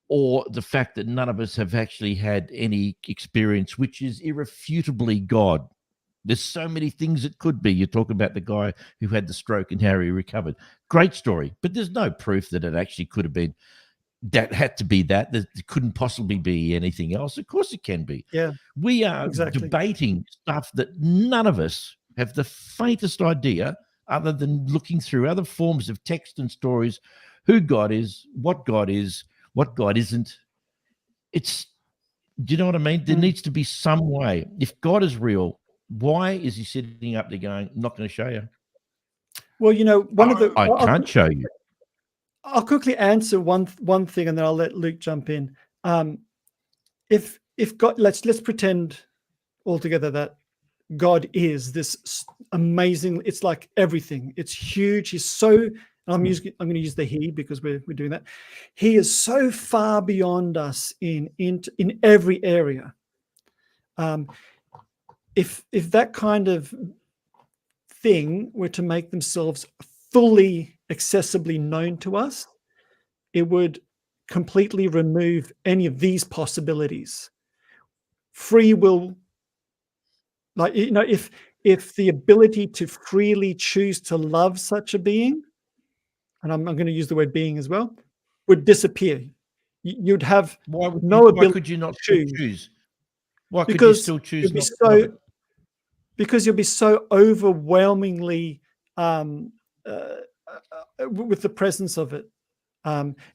S4: or the fact that none of us have actually had any experience, which is irrefutably God. There's so many things it could be. You talk about the guy who had the stroke and how he recovered. Great story, but there's no proof that it actually could have been, that had to be that. There couldn't possibly be anything else. Of course it can be.
S6: Yeah.
S4: We are
S6: Exactly.
S4: debating stuff that none of us have the faintest idea, other than looking through other forms of text and stories, who God is, what God isn't. It's, do you know what I mean? There needs to be some way. If God is real, why is he sitting up there going, I'm not going to show you?
S6: Well, you know, one of the
S4: I can't show you.
S6: I'll quickly answer one thing, and then I'll let Luke jump in. If God, let's pretend altogether that God is this amazing. It's like everything. It's huge. He's so. I'm going to use the he because we're doing that. He is so far beyond us in every area. If that kind of thing were to make themselves fully accessibly known to us, it would completely remove any of these possibilities. Free will, like, you know, if the ability to freely choose to love such a being, and I'm going to use the word being as well, would disappear. You'd have
S4: Why could you not
S6: to
S4: choose? Why could you
S6: because
S4: still choose
S6: you'd be
S4: not to love it?
S6: because you'll be so overwhelmingly with the presence of it.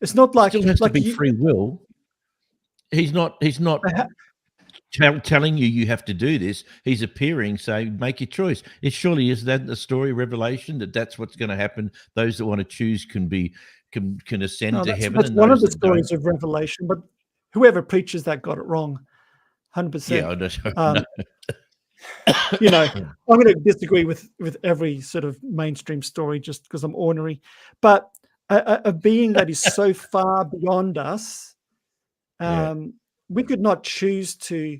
S6: It's not like
S4: Still has
S6: like
S4: to be free will. He's not telling you have to do this. He's appearing, saying, make your choice. It surely is that the story of Revelation, that's what's going to happen. Those that want to choose can ascend to heaven.
S6: That's
S4: and
S6: one of
S4: those
S6: the
S4: that don't-
S6: stories of Revelation, but whoever preaches that got it wrong, 100%.
S4: Yeah, I know.
S6: You know, I'm going to disagree with every sort of mainstream story just because I'm ornery, but a being that is so far beyond us, we could not choose to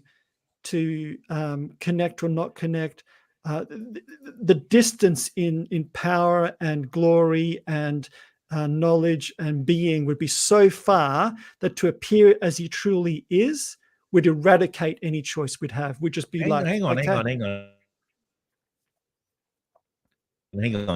S6: connect or not connect. The distance in power and glory and knowledge and being would be so far that to appear as he truly is would eradicate any choice we'd have. We'd just be
S4: Hang on.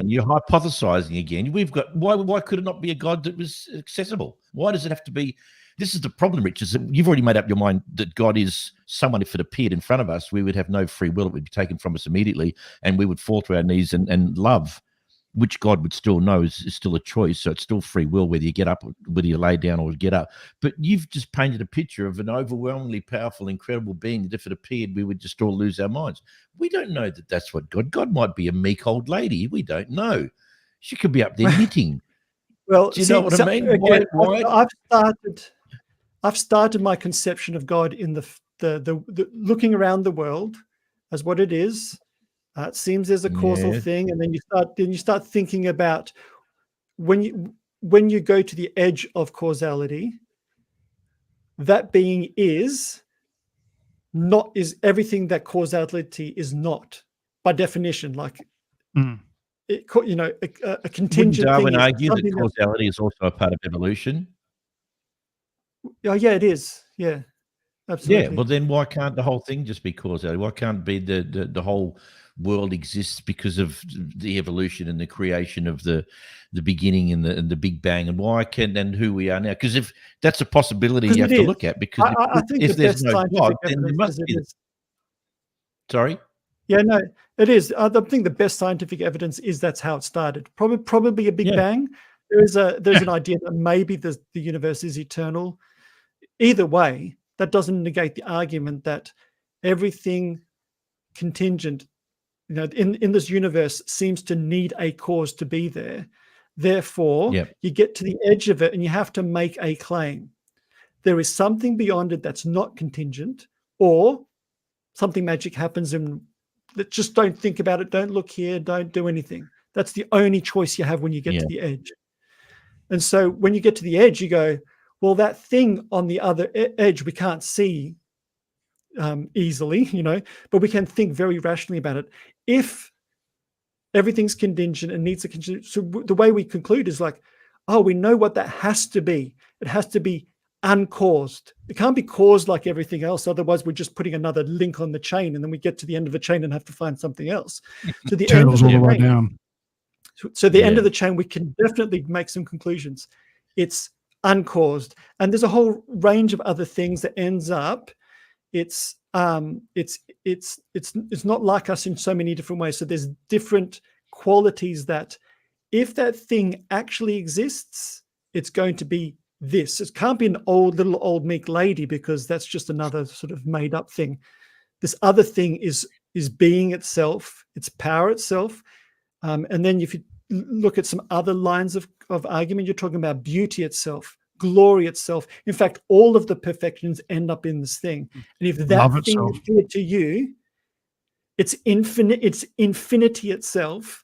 S4: You're hypothesizing again. We've got why could it not be a God that was accessible? Why does it have to be? This is the problem, Rich, is that you've already made up your mind that God is someone. If it appeared in front of us, we would have no free will. It would be taken from us immediately, and we would fall to our knees and love, which God would still know is still a choice. So it's still free will, whether you get up, whether you lay down or get up. But you've just painted a picture of an overwhelmingly powerful, incredible being that if it appeared, we would just all lose our minds. We don't know that that's what God might be a meek old lady. We don't know. She could be up there knitting.
S6: Well,
S4: do you know what I mean?
S6: Again,
S4: Why?
S6: I've started my conception of God in the looking around the world as what it is. It seems there's a causal thing, and then you start thinking about when you go to the edge of causality, that being is everything that causality is not by definition. Like it, you know, a contingent.
S4: Wouldn't Darwin
S6: thing
S4: argue that causality is also a part of evolution?
S6: Oh yeah, it is. Yeah, absolutely.
S4: Yeah, well then why can't the whole thing just be causality? Why can't it be the whole world exists because of the evolution and the creation of the beginning and the Big Bang, and why can and who we are now? Because if that's a possibility you have to look at, because
S6: I think
S4: if there's no God, then there must be. Sorry?
S6: Yeah, no, it is. I think the best scientific evidence is that's how it started. Probably a Big Bang. There's an idea that maybe the universe is eternal. Either way, that doesn't negate the argument that everything contingent, you know, in this universe seems to need a cause to be there. Therefore, you get to the edge of it and you have to make a claim. There is something beyond it that's not contingent, or something magic happens and just don't think about it, don't look here, don't do anything. That's the only choice you have when you get to the edge. And so when you get to the edge, you go, well, that thing on the other edge we can't see easily, you know, but we can think very rationally about it. If everything's contingent and needs a contingent, so the way we conclude is like, oh, we know what that has to be. It has to be uncaused. It can't be caused like everything else. Otherwise, we're just putting another link on the chain, and then we get to the end of the chain and have to find something else. So the end of the
S5: way down.
S6: So the end of the chain, we can definitely make some conclusions. It's uncaused, and there's a whole range of other things that ends up. It's not like us in so many different ways. So there's different qualities that, if that thing actually exists, it's going to be this. It can't be an little old meek lady, because that's just another sort of made up thing. This other thing is being itself, its power itself. And then if you look at some other lines of argument, you're talking about beauty itself, glory itself. In fact, all of the perfections end up in this thing. And if that
S5: Love
S6: thing
S5: itself.
S6: appeared to you, it's infinite, it's infinity itself.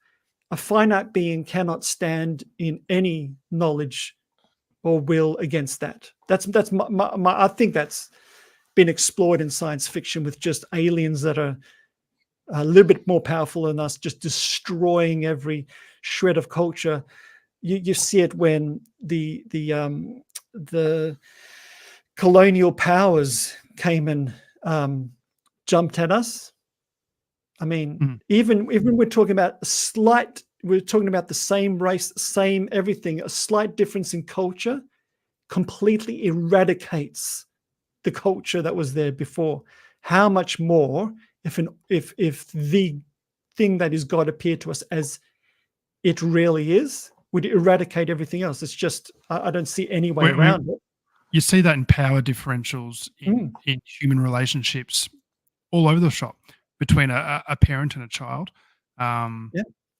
S6: A finite being cannot stand in any knowledge or will against that. That's I think that's been explored in science fiction with just aliens that are a little bit more powerful than us, just destroying every shred of culture. You see it when the colonial powers came and jumped at us. I mean, even we're talking about we're talking about the same race, same everything, a slight difference in culture completely eradicates the culture that was there before. How much more if the thing that is God appeared to us as it really is, would eradicate everything else? It's just, I don't see any way around it.
S5: You see that in power differentials in human relationships all over the shop between a parent and a child.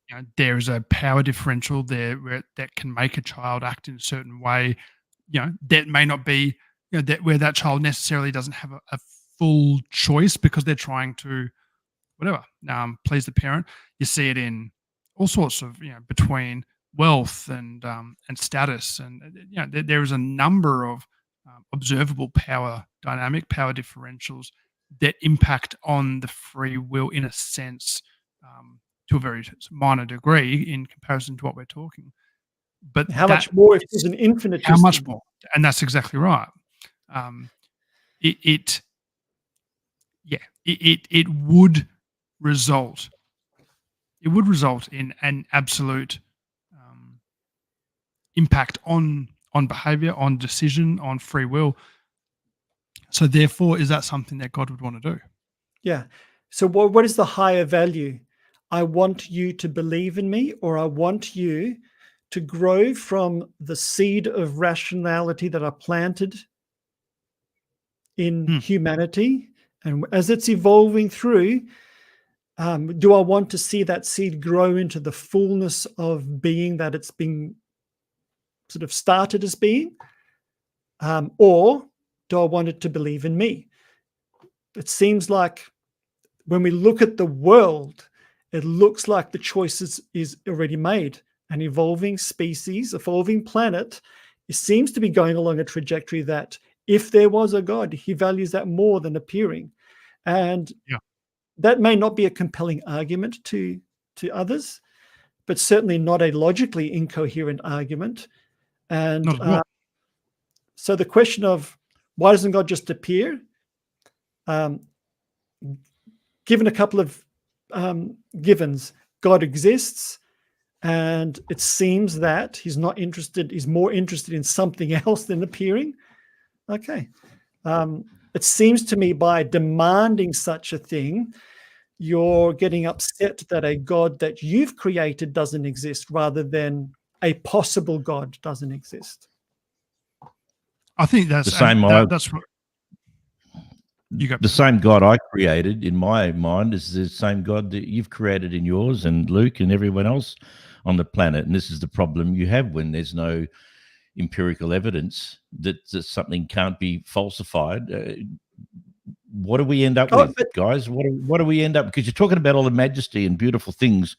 S5: You know, there is a power differential there that can make a child act in a certain way. You know, that may not be, you know, that where that child necessarily doesn't have a full choice because they're trying to whatever please the parent. You see it in all sorts of, you know, between wealth and status, and you know, there is a number of observable power differentials that impact on the free will in a sense, to a very minor degree in comparison to what we're talking. But
S6: how much more if there's an infinite?
S5: How much more? And that's exactly right. It would result. It would result in an absolute impact on behavior, on decision, on free will. So therefore, is that something that God would want to do?
S6: Yeah. So what is the higher value? I want you to believe in me, or I want you to grow from the seed of rationality that I planted in humanity. And as it's evolving through, do I want to see that seed grow into the fullness of being that it's been sort of started as being? Or do I want it to believe in me? It seems like when we look at the world, it looks like the choice is already made. An evolving species, evolving planet, it seems to be going along a trajectory that if there was a God, he values that more than appearing. And that may not be a compelling argument to others, but certainly not a logically incoherent argument. And so the question of why doesn't God just appear? Given a couple of givens, God exists, and it seems that he's not interested, he's more interested in something else than appearing. Okay. It seems to me by demanding such a thing, you're getting upset that a God that you've created doesn't exist rather than a possible God doesn't exist.
S5: I think that's
S4: the same.
S5: That's what you got.
S4: The same God I created in my mind is the same God that you've created in yours, and Luke and everyone else on the planet. And this is the problem you have when there's no empirical evidence that something can't be falsified. What do we end up with, guys? What do we end up? Because you're talking about all the majesty and beautiful things.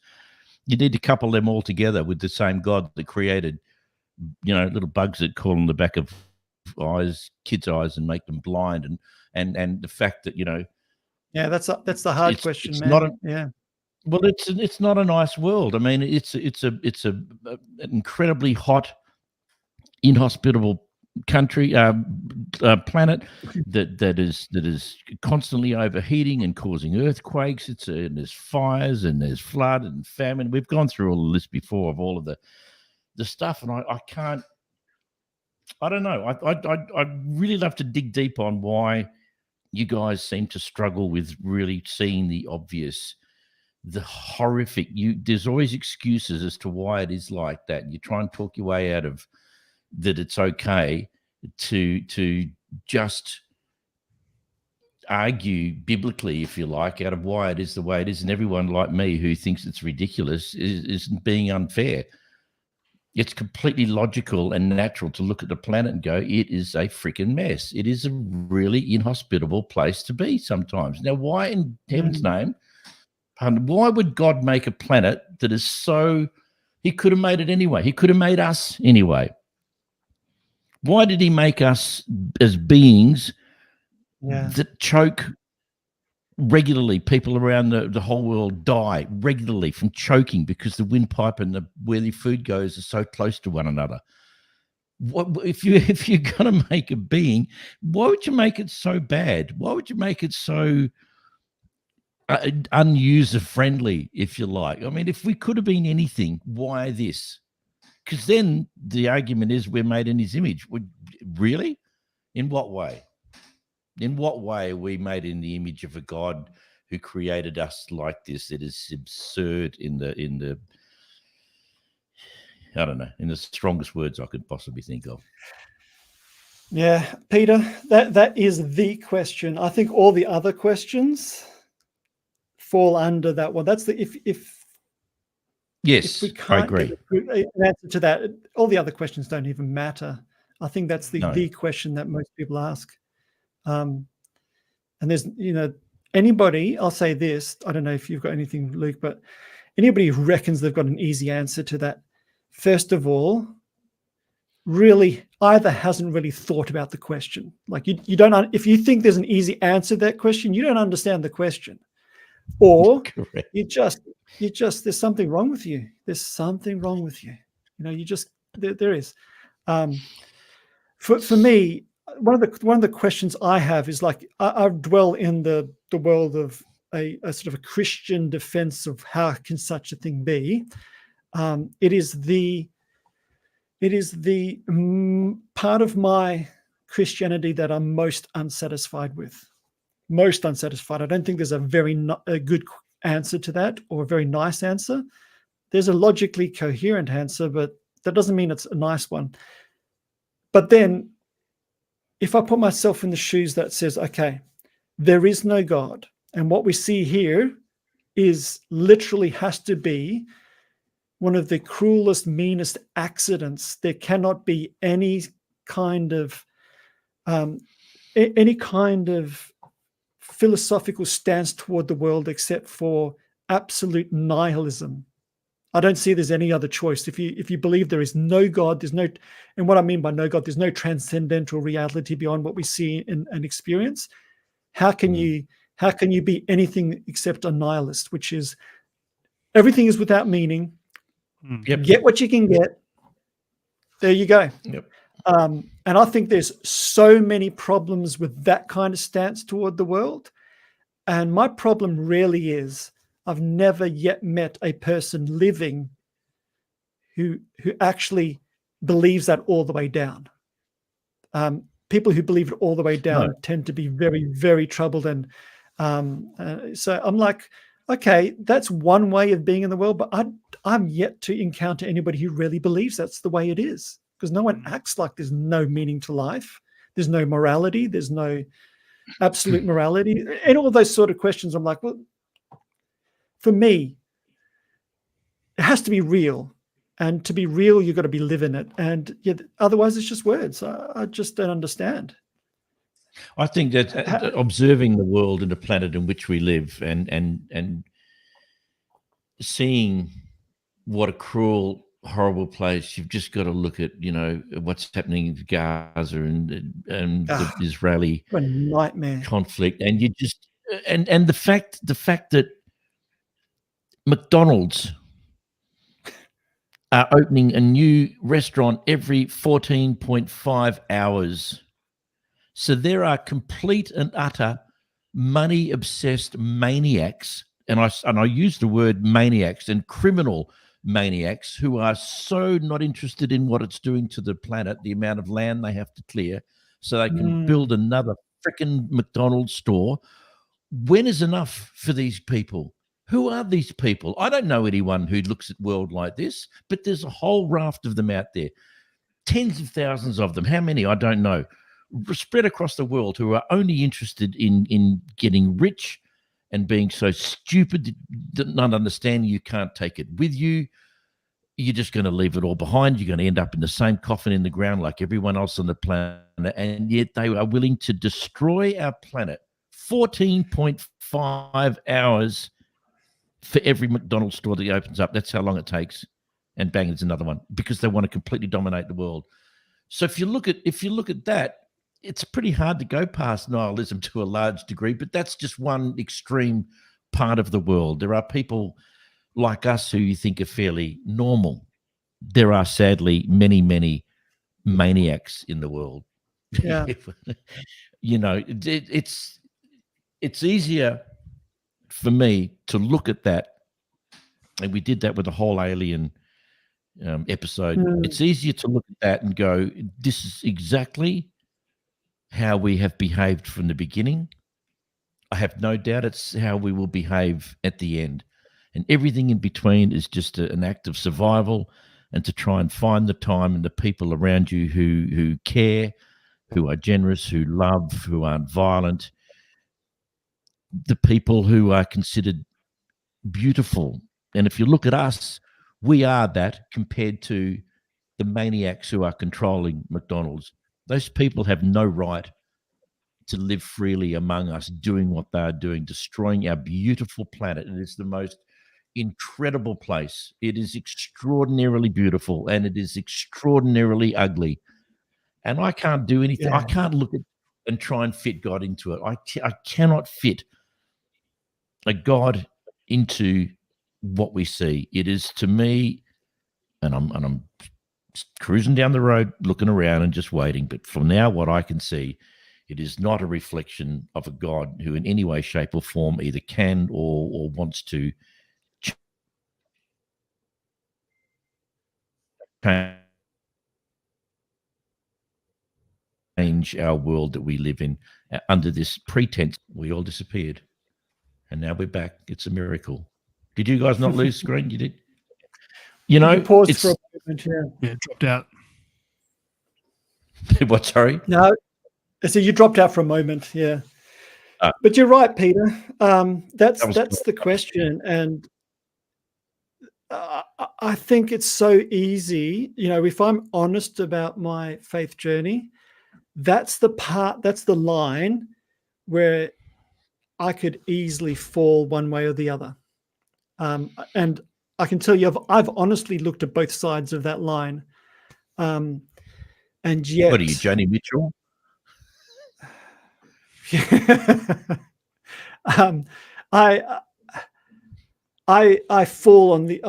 S4: You need to couple them all together with the same God that created, you know, little bugs that crawl on the back of kids' eyes and make them blind, and the fact that, you know,
S6: that's the hard question,
S4: it's
S6: man.
S4: Well, it's not a nice world. I mean, it's an incredibly hot, inhospitable country, planet that is constantly overheating and causing earthquakes. And there's fires and there's flood and famine. We've gone through all the list before of all of the stuff, and I can't. I don't know. I'd really love to dig deep on why you guys seem to struggle with really seeing the obvious, the horrific. There's always excuses as to why it is like that. You try and talk your way out of that. It's okay to just argue biblically, if you like, out of why it is the way it is, and everyone like me who thinks it's ridiculous is being unfair. It's completely logical and natural to look at the planet and go, it is a freaking mess. It is a really inhospitable place to be sometimes. Now, why in heaven's name, why would God make a planet that is so, he could have made it anyway. He could have made us anyway. Why did he make us as beings that choke regularly? People around the whole world die regularly from choking because the windpipe and where the food goes are so close to one another. What if you're going to make a being? Why would you make it so bad? Why would you make it so unuser friendly, if you like? I mean, if we could have been anything, why this? Because then the argument is we're made in his image. Really? In what way? In what way are we made in the image of a God who created us like this? It is absurd in the I don't know, in the strongest words I could possibly think of.
S6: Yeah, Peter, that is the question. I think all the other questions fall under that one. That's the if
S4: Yes,
S6: we
S4: I
S6: can't
S4: agree.
S6: get an answer to that, all the other questions don't even matter. I think that's the question that most people ask. And there's, anybody, I'll say this, I don't know if you've got anything, Luke, but anybody who reckons they've got an easy answer to that, first of all, really either hasn't really thought about the question. Like you don't, if you think there's an easy answer to that question, you don't understand the question. Or there's something wrong with you. There's something wrong with you. There is. For me, one of the questions I have is like I dwell in the world of a sort of a Christian defense of how can such a thing be. It is the part of my Christianity that I'm most unsatisfied with. Most unsatisfied. I don't think there's a good answer to that or a very nice answer. There's a logically coherent answer, but that doesn't mean it's a nice one. But then if I put myself in the shoes that says, okay, there is no God, and what we see here is literally has to be one of the cruelest, meanest accidents. There cannot be any kind of philosophical stance toward the world except for absolute nihilism. I don't see there's any other choice. If you believe there is no God, there's no, and what I mean by no God, there's no transcendental reality beyond what we see and experience. How can you be anything except a nihilist, which is everything is without meaning.
S4: Yep.
S6: Get what you can get. There you go.
S4: Yep.
S6: And I think there's so many problems with that kind of stance toward the world. And my problem really is I've never yet met a person living who actually believes that all the way down. People who believe it all the way down tend to be very, very troubled. And so I'm like, okay, that's one way of being in the world, but I'm yet to encounter anybody who really believes that's the way it is, because no one acts like there's no meaning to life. There's no morality. There's no absolute morality. And all those sort of questions, I'm like, well, for me, it has to be real. And to be real, you've got to be living it. And otherwise, it's just words. I just don't understand.
S4: I think that observing the world and the planet in which we live and seeing what a cruel, horrible place, you've just got to look at, what's happening in Gaza and the Israeli
S6: nightmare
S4: conflict. And you just, and the fact that McDonald's are opening a new restaurant every 14.5 hours. So there are complete and utter money-obsessed maniacs, and I use the word maniacs and criminal maniacs who are so not interested in what it's doing to the planet, the amount of land they have to clear, so they can build another freaking McDonald's store. When is enough for these people? Who are these people? I don't know anyone who looks at world like this, but there's a whole raft of them out there. Tens of thousands of them. How many? I don't know. spread across the world who are only interested in getting rich and being so stupid that not understanding you can't take it with you. You're just going to leave it all behind. You're going to end up in the same coffin in the ground like everyone else on the planet. And yet they are willing to destroy our planet 14.5 hours for every McDonald's store that opens up. That's how long it takes. And bang, there's another one, because they want to completely dominate the world. So if you look at that, it's pretty hard to go past nihilism to a large degree, but that's just one extreme part of the world. There are people like us who you think are fairly normal. There are sadly many, many maniacs in the world.
S6: Yeah.
S4: It's easier for me to look at that, and we did that with the whole alien episode. It's easier to look at that and go, this is exactly how we have behaved from the beginning. I have no doubt it's how we will behave at the end. And everything in between is just an act of survival, and to try and find the time and the people around you who care, who are generous, who love, who aren't violent, the people who are considered beautiful. And if you look at us, we are that compared to the maniacs who are controlling McDonald's. Those people have no right to live freely among us, doing what they are doing, destroying our beautiful planet. And it's the most incredible place. It is extraordinarily beautiful, and it is extraordinarily ugly. And I can't do anything.
S6: Yeah.
S4: I can't look at and try and fit God into it. I cannot fit a God into what we see. It is, to me, and I'm cruising down the road, looking around and just waiting. But from now, what I can see, it is not a reflection of a God who in any way, shape or form either can or wants to change our world that we live in under this pretense. We all disappeared, and now we're back. It's a miracle. Did you guys not lose screen? You did. You
S6: paused for a moment.
S5: Yeah, dropped out.
S4: What? Sorry.
S6: No, so you dropped out for a moment. Yeah, but you're right, Peter. That's the question, and I think it's so easy. If I'm honest about my faith journey, that's the line where I could easily fall one way or the other. And I can tell you, I've honestly looked at both sides of that line. And yet,
S4: what are you, Joni Mitchell?
S6: I fall on the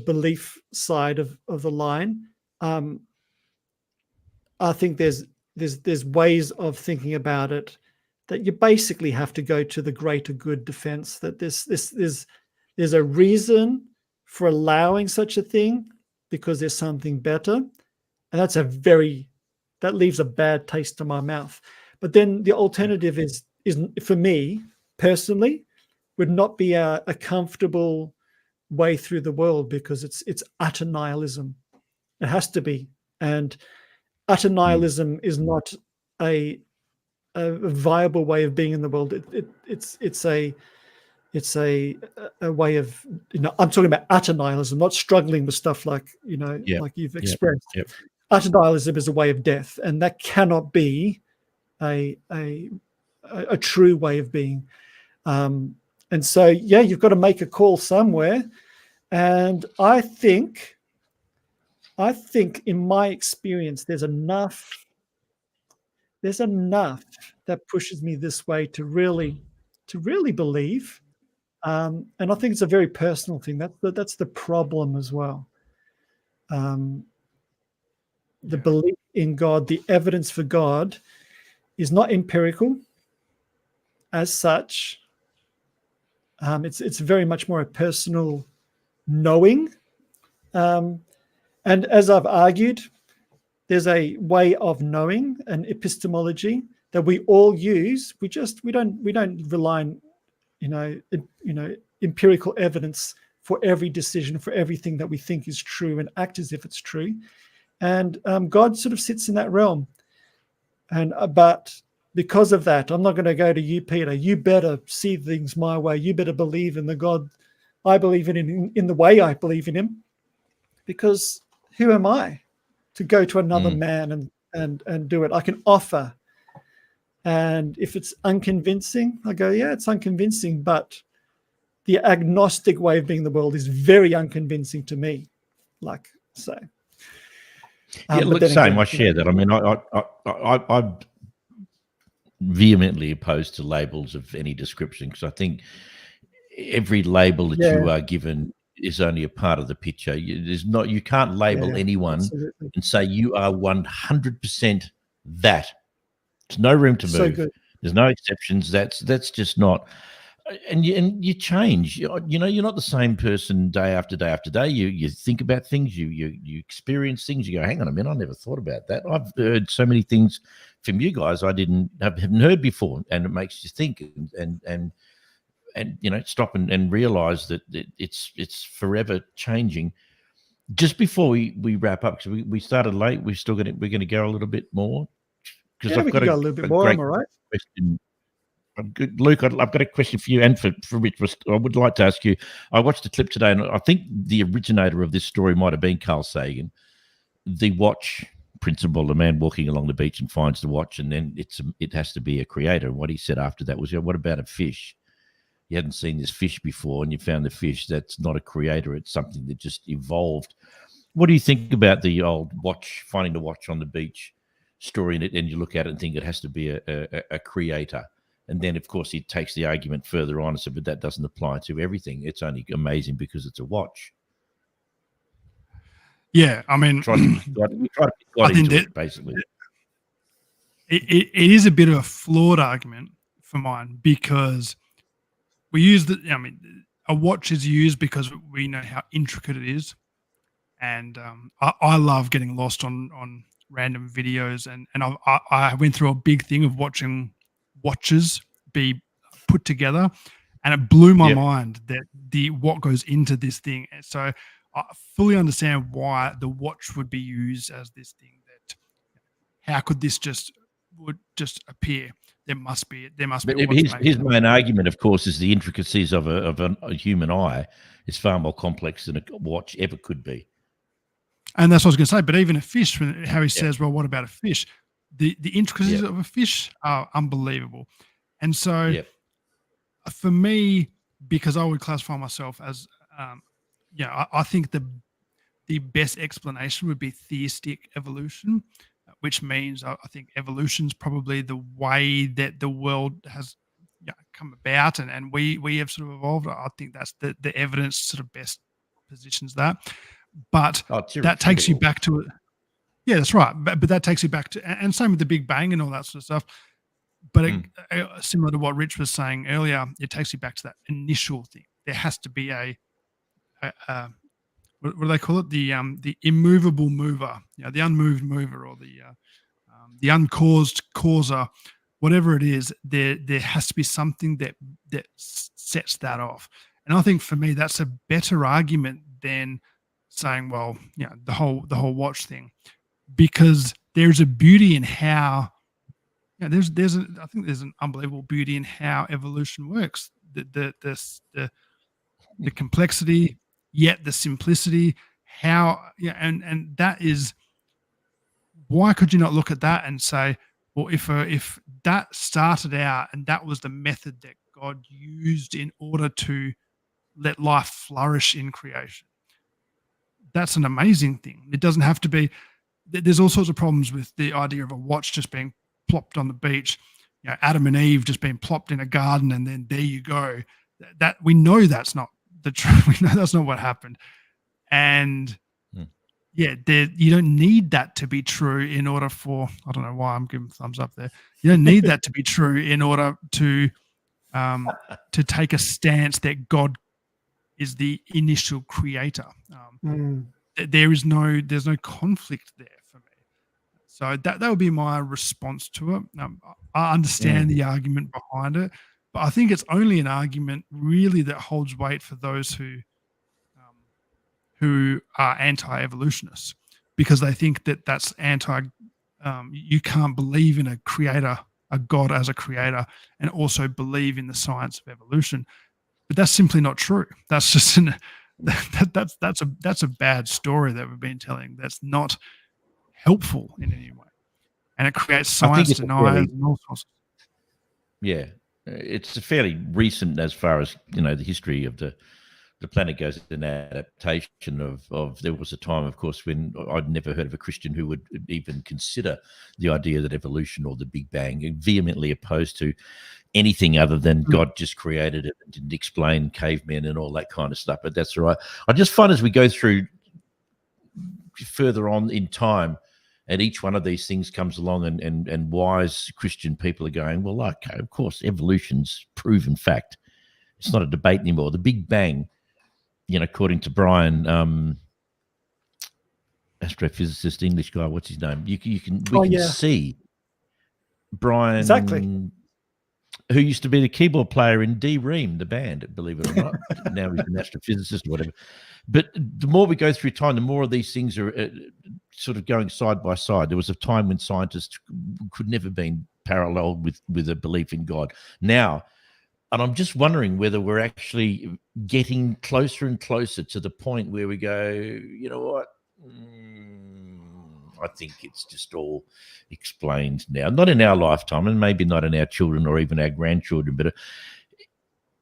S6: belief side of the line. I think there's ways of thinking about it that you basically have to go to the greater good defense, that there's a reason for allowing such a thing because there's something better. And that leaves a bad taste in my mouth. But then the alternative is for me personally, would not be a comfortable way through the world, because it's utter nihilism. It has to be. And utter nihilism is not a viable way of being in the world. It's a way of, I'm talking about utter nihilism, not struggling with stuff like like you've expressed.
S4: Yep.
S6: Utter nihilism is a way of death, and that cannot be a true way of being. And so, you've got to make a call somewhere. And I think in my experience, there's enough that pushes me this way to really believe. And I think it's a very personal thing. That's the problem as well. The belief in God, the evidence for God, is not empirical as such. It's very much more a personal knowing. And as I've argued, there's a way of knowing, an epistemology that we all use. We don't rely on empirical evidence for every decision, for everything that we think is true, and act as if it's true. and God sort of sits in that realm. And but because of that, I'm not going to go to you, Peter. You better see things my way. You better believe in the God I believe in the way I believe in him. Because who am I to go to another man and do it? I can offer. And if it's unconvincing, I go, yeah, it's unconvincing, but the agnostic way of being in the world is very unconvincing to me. Like, so.
S4: Yeah, look, same. I share that. I mean, I'm vehemently opposed to labels of any description, because I think every label that you are given is only a part of the picture. You can't label anyone and say you are 100% that. There's no room to move. There's no exceptions. That's just not. And you change. You know, you're not the same person day after day after day. You think about things. You experience things. You go, hang on a minute, I never thought about that. I've heard so many things from you guys I haven't heard before, and it makes you think and you know, stop and realize that it's forever changing. Just before we wrap up, because we started late, we're going to go a little bit more, because I've got
S6: a little bit more. Am I right?
S4: Question. Good, Luke, I've got a question for you and for Rich. I would like to ask you. I watched a clip today, and I think the originator of this story might have been Carl Sagan. The watch principle, the man walking along the beach and finds the watch, and then it has to be a creator. And what he said after that was, what about a fish? You hadn't seen this fish before, and you found the fish. That's not a creator. It's something that just evolved. What do you think about the old watch, finding the watch on the beach story, and you look at it and think it has to be a creator? And then, of course, he takes the argument further on and said, but that doesn't apply to everything. It's only amazing because it's a watch.
S5: Yeah, I mean,
S4: try to I think that basically
S5: it is a bit of a flawed argument for mine, because we use a watch is used because we know how intricate it is. And I love getting lost on random videos. And I went through a big thing of watching watches be put together, and it blew my mind that what goes into this thing. So I fully understand why the watch would be used as this thing. That how could this would just appear? There must be.
S4: His main argument, of course, is the intricacies of a human eye is far more complex than a watch ever could be.
S5: And that's what I was going to say. But even a fish, how he says, well, what about a fish? The intricacies of a fish are unbelievable. And so for me, because I would classify myself as, I think the best explanation would be theistic evolution, which means I think evolution is probably the way that the world has come about, and we have sort of evolved. I think that's the evidence sort of best positions that. But that takes you back to it. Yeah, that's right. But that takes you back to, and same with the Big Bang and all that sort of stuff. But similar to what Rich was saying earlier, it takes you back to that initial thing. There has to be a what do they call it? The immovable mover, the unmoved mover, or the uncaused causer, whatever it is. There has to be something that sets that off. And I think for me, that's a better argument than saying, well, the whole watch thing, because there's a beauty in how I think there's an unbelievable beauty in how evolution works. The complexity, yet the simplicity. And that is, why could you not look at that and say, well, if that started out and that was the method that God used in order to let life flourish in creation, that's an amazing thing. It doesn't have to be. There's all sorts of problems with the idea of a watch just being plopped on the beach, Adam and Eve just being plopped in a garden, and then there you go. That we know that's not the truth. We know that's not what happened. And you don't need that to be true in order for, I don't know why I'm giving thumbs up there. You don't need that to be true in order to take a stance that God is the initial creator. There's no conflict there for me. So that would be my response to it. I understand the argument behind it, but I think it's only an argument really that holds weight for those who are anti-evolutionists. because they think that that's you can't believe in a creator, a God as a creator, and also believe in the science of evolution. But that's simply not true. That's just that's a bad story that we've been telling. That's not helpful in any way, and it creates
S4: I think
S5: science
S4: it's a
S5: deniers
S4: fairly,
S5: and all sorts.
S4: yeah, it's a fairly recent as far as the history of the planet goes, an adaptation of there was a time, of course, when I'd never heard of a Christian who would even consider the idea that evolution or the Big Bang, vehemently opposed to anything other than God just created it and didn't explain cavemen and all that kind of stuff. But that's all right. I just find as we go through further on in time, and each one of these things comes along, and wise Christian people are going, well, okay, of course, evolution's proven fact. It's not a debate anymore. The Big Bang, according to Brian, astrophysicist, English guy, what's his name? We can see Brian,
S6: Exactly.
S4: who used to be the keyboard player in D-Ream, the band, believe it or not. Now he's an astrophysicist or whatever. But the more we go through time, the more of these things are sort of going side by side. There was a time when scientists could never been paralleled with a belief in God. Now, and I'm just wondering whether we're actually getting closer and closer to the point where we go, you know what? I think it's just all explained now. Not in our lifetime, and maybe not in our children or even our grandchildren, but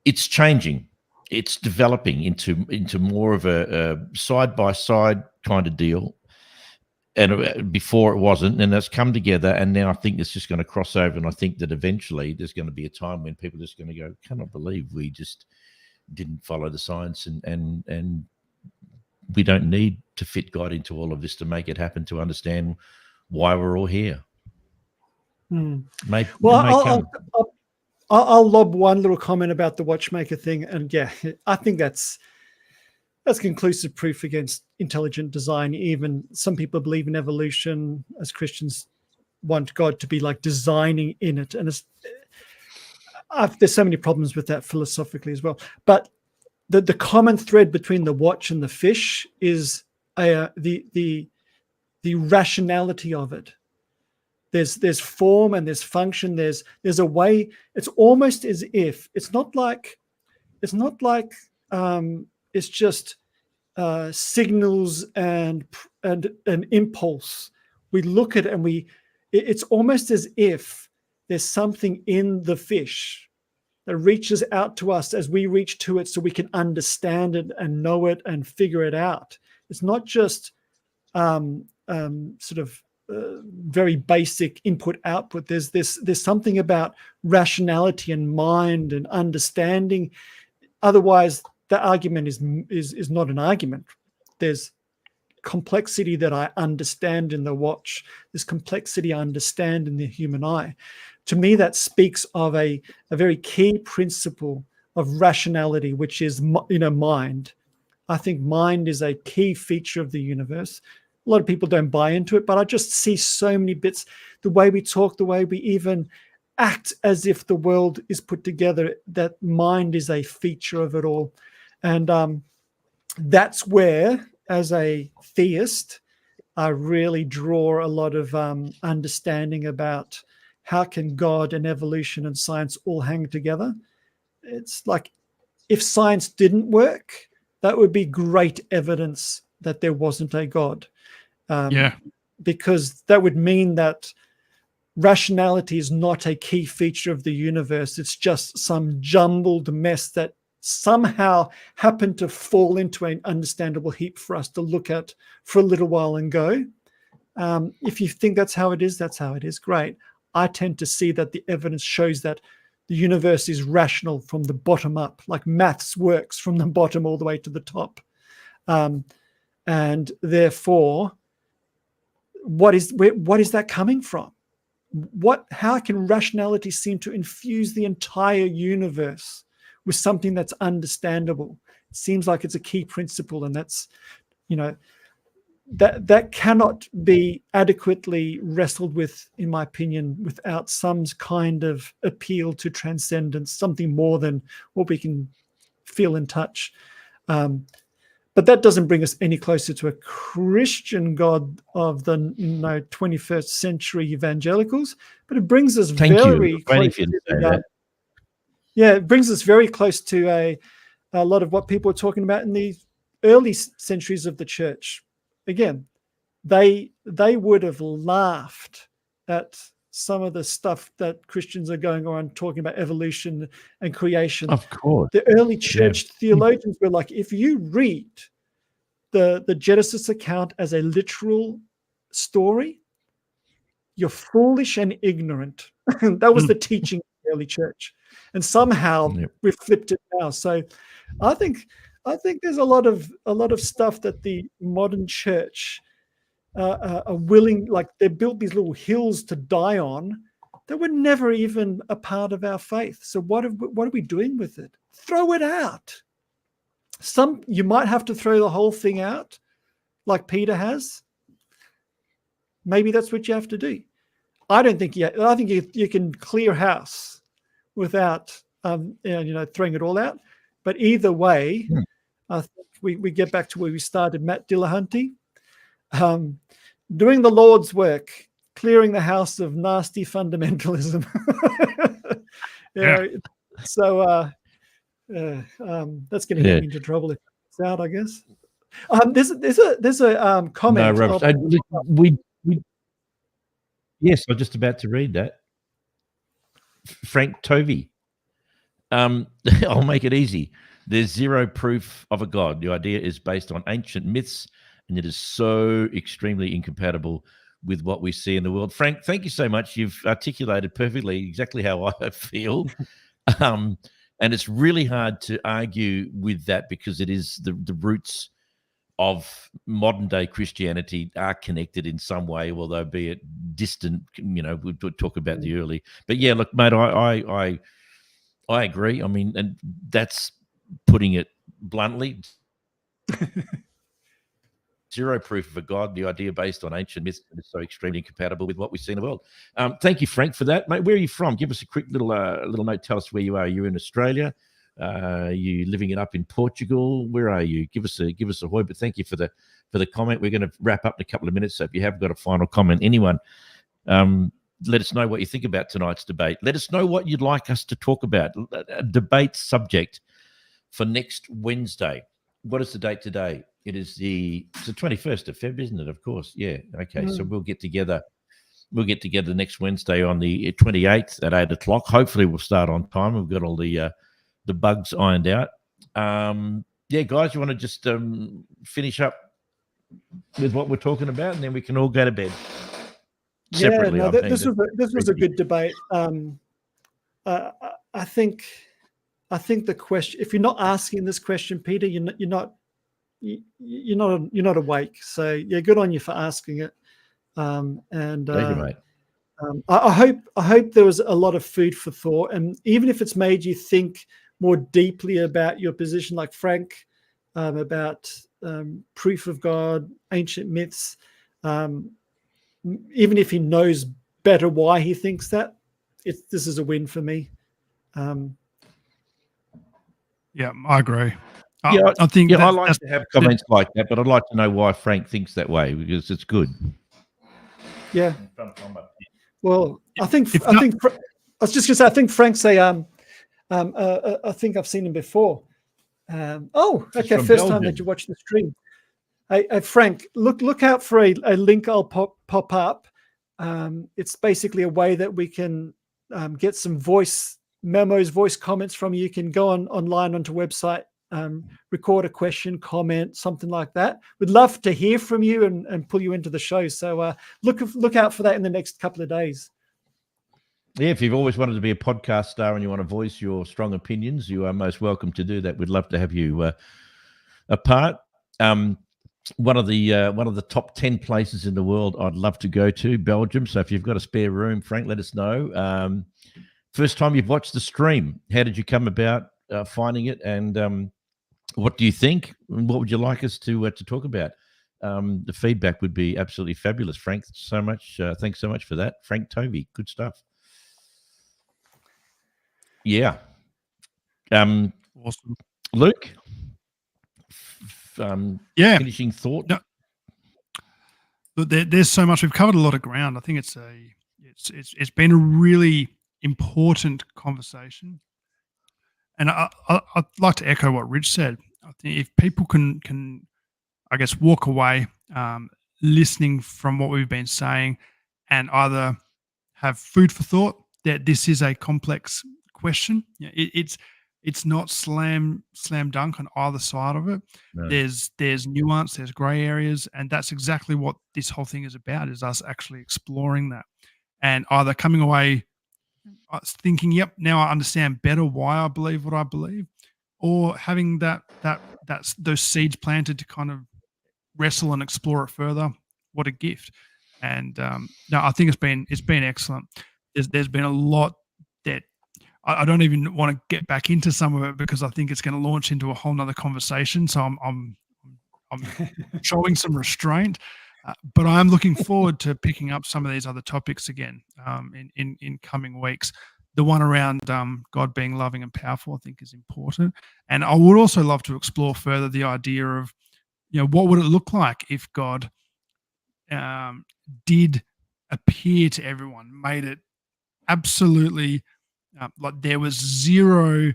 S4: it's changing. It's developing into more of a side-by-side kind of deal. And before it wasn't, and that's come together, and now I think it's just going to cross over, and I think that eventually there's going to be a time when people are just going to go, cannot believe we just didn't follow the science, and we don't need to fit God into all of this to make it happen, to understand why we're all here.
S6: I'll lob one little comment about the watchmaker thing, and yeah, I think that's conclusive proof against intelligent design. Even some people believe in evolution, as Christians want God to be like designing in it, and there's so many problems with that philosophically as well. But the common thread between the watch and the fish is the rationality of it. There's form and there's function. There's a way. It's almost as if it's not like it's just signals and impulse. We look at it and it's almost as if there's something in the fish that reaches out to us as we reach to it, so we can understand it and know it and figure it out. It's not just sort of very basic input output. There's something about rationality and mind and understanding. Otherwise, the argument is not an argument. There's complexity that I understand in the watch. There's complexity I understand in the human eye. To me, that speaks of a very key principle of rationality, which is mind. I think mind is a key feature of the universe. A lot of people don't buy into it, but I just see so many bits, the way we talk, the way we even act as if the world is put together, that mind is a feature of it all. And that's where, as a theist, I really draw a lot of understanding about how can God and evolution and science all hang together. It's like, if science didn't work, that would be great evidence that there wasn't a God. Because that would mean that rationality is not a key feature of the universe. It's just some jumbled mess that somehow happened to fall into an understandable heap for us to look at for a little while and go, if you think that's how it is, that's how it is. Great. I tend to see that the evidence shows that the universe is rational from the bottom up, like maths works from the bottom all the way to the top. And therefore, what is that coming from? How can rationality seem to infuse the entire universe with something that's understandable? It seems like it's a key principle, and that's, that cannot be adequately wrestled with, in my opinion, without some kind of appeal to transcendence, something more than what we can feel and touch. but that doesn't bring us any closer to a Christian God of the 21st century evangelicals. But it brings us
S4: Thank
S6: very
S4: you.
S6: close.
S4: Waiting for you to say that.
S6: Yeah, it brings us very close to a lot of what people were talking about in the early centuries of the church. Again, they would have laughed at some of the stuff that Christians are going on talking about evolution and creation.
S4: Of course.
S6: The early church theologians were like, if you read the Genesis account as a literal story, you're foolish and ignorant. That was the teaching of the early church. And somehow we've flipped it now. So I think there's a lot of stuff that the modern church are willing, like they built these little hills to die on that were never even a part of our faith. So what are we doing with it? Throw it out. You might have to throw the whole thing out, like Peter has. Maybe that's what you have to do. I don't think I think you can clear house without throwing it all out. But either way, I think we get back to where we started, Matt Dillahunty. Doing the Lord's work, clearing the house of nasty fundamentalism. So that's going to get me into trouble if it's out, I guess. There's a comment.
S4: No, Rob, yes, I was just about to read that. Frank Tovey. I'll make it easy. There's zero proof of a God. The idea is based on ancient myths, and it is so extremely incompatible with what we see in the world. Frank, thank you so much. You've articulated perfectly exactly how I feel. And it's really hard to argue with that because it is the roots of modern day Christianity are connected in some way, although be it distant, we'll talk about the early. But yeah, look, mate, I agree. I mean, and that's putting it bluntly. Zero proof of a God, the idea based on ancient myths is so extremely incompatible with what we see in the world. Thank you, Frank, for that. Mate, where are you from? Give us a quick little note. Tell us where you are. You're in Australia. You living it up in Portugal? Where are you? Give us a hoy. But thank you for the comment. We're going to wrap up in a couple of minutes. So if you have got a final comment, anyone, let us know what you think about tonight's debate. Let us know what you'd like us to talk about. A debate subject for next Wednesday. What is the date today? It's the 21st of Feb, isn't it? Of course. Yeah. Okay. So we'll get together. We'll get together next Wednesday on the 28th at 8:00. Hopefully we'll start on time. We've got all the bugs ironed out. Yeah, guys, you want to just finish up with what we're talking about, and then we can all go to bed separately.
S6: Yeah, no, this was a good debate. I think the question, if you're not asking this question, Peter, you're not awake. So yeah, good on you for asking it. Thank you, mate. I hope there was a lot of food for thought, and even if it's made you think more deeply about your position, like Frank, about proof of God, ancient myths, even if he knows better why he thinks that, this is a win for me.
S5: Yeah, I agree.
S4: I think I like to have comments like that, but I'd like to know why Frank thinks that way, because it's good.
S6: Yeah. Well, I was just going to say, I think Frank's I think I've seen him before. Okay, first Belgium. Time that you watch the stream. Hey, Frank, look out for a link I'll pop up. It's basically a way that we can get some voice memos, voice comments from you. You can go online onto website, record a question, comment, something like that. We'd love to hear from you and pull you into the show. So look out for that in the next couple of days.
S4: Yeah, if you've always wanted to be a podcast star and you want to voice your strong opinions, you are most welcome to do that. We'd love to have you a part. One of the top 10 places in the world I'd love to go to, Belgium. So if you've got a spare room, Frank, let us know. First time you've watched the stream, how did you come about finding it, and what do you think? What would you like us to talk about? The feedback would be absolutely fabulous, Frank. So much. Thanks so much for that, Frank Tovey. Good stuff. Yeah.
S5: Awesome.
S4: Luke,
S5: Yeah.
S4: finishing thought?
S5: No, look, there's so much. We've covered a lot of ground. I think it's been a really important conversation, and I'd like to echo what Rich said. I think if people can I guess walk away listening from what we've been saying, and either have food for thought that this is a complex question. It's not slam dunk on either side of it.
S4: No.
S5: There's nuance, there's gray areas, and that's exactly what this whole thing is about, is us actually exploring that and either coming away thinking, yep, now I understand better why I believe what I believe, or having those seeds planted to kind of wrestle and explore it further. What a gift. And no, I think it's been excellent. There's been a lot that I don't even want to get back into some of it, because I think it's going to launch into a whole nother conversation. So I'm showing some restraint, but I am looking forward to picking up some of these other topics again in coming weeks. The one around God being loving and powerful, I think, is important. And I would also love to explore further the idea of, what would it look like if God did appear to everyone, made it absolutely like there was zero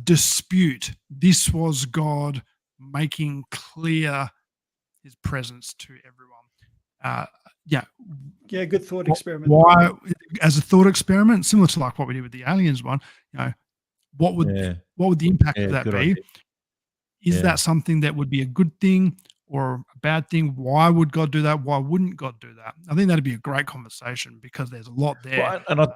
S5: dispute. This was God making clear his presence to everyone.
S6: Yeah, good thought experiment.
S5: Why, as a thought experiment, similar to like what we did with the aliens one, what would the impact of that be?
S4: Idea.
S5: Is that something that would be a good thing or a bad thing? Why would God do that? Why wouldn't God do that? I think that'd be a great conversation, because there's a lot there.
S4: Well, and I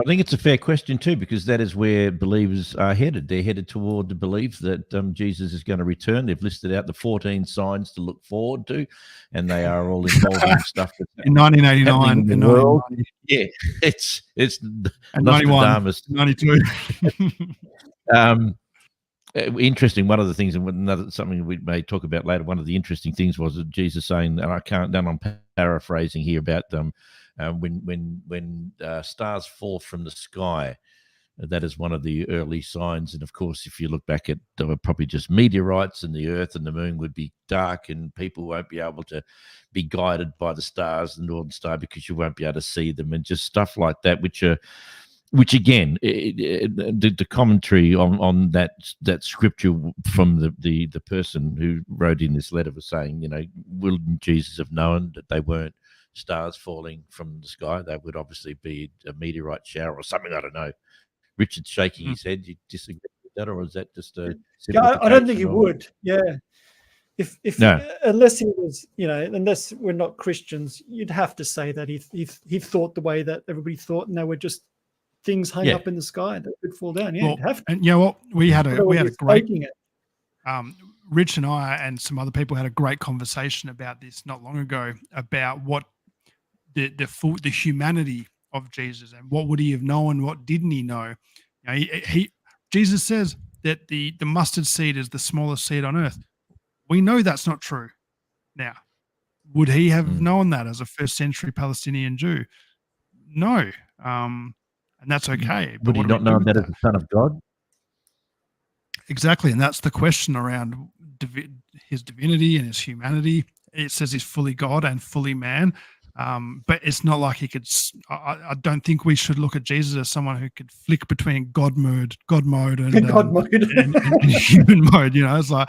S4: think it's a fair question too, because that is where believers are headed. They're headed toward the belief that Jesus is going to return. They've listed out the 14 signs to look forward to, and they are all involving stuff that's
S5: in 1989,
S4: in the world. Yeah, it's
S5: and 91, 92.
S4: Interesting. One of the things, and something we may talk about later, one of the interesting things was that Jesus saying, and I'm paraphrasing here, about when stars fall from the sky, that is one of the early signs. And of course, if you look back at, there were probably just meteorites, and the earth and the moon would be dark, and people won't be able to be guided by the stars, the northern star, because you won't be able to see them, and just stuff like that, which again, the commentary on that scripture from the person who wrote in this letter was saying, wouldn't Jesus have known that they weren't stars falling from the sky? That would obviously be a meteorite shower or something. I don't know. Richard's shaking his head. You disagree with that, or is that just a?
S6: Yeah, I don't think he would. Yeah, if
S4: no.
S6: Unless he was, unless we're not Christians, you'd have to say that he thought the way that everybody thought, and they were just things hung up in the sky that could fall down. Yeah, you'd have to.
S5: And you know what? We had a great. Rich and I and some other people had a great conversation about this not long ago, about what the humanity of Jesus, and what would he have known, what didn't he know? Jesus says that the mustard seed is the smallest seed on earth. We know that's not true. Now, would he have known that as a first century Palestinian Jew? No, and that's okay.
S4: Would he not know that as the Son of God?
S5: Exactly, and that's the question around his divinity and his humanity. It says he's fully God and fully man, but it's not like he could. I don't think we should look at Jesus as someone who could flick between God mode, and
S6: God mode,
S5: and human mode. It's like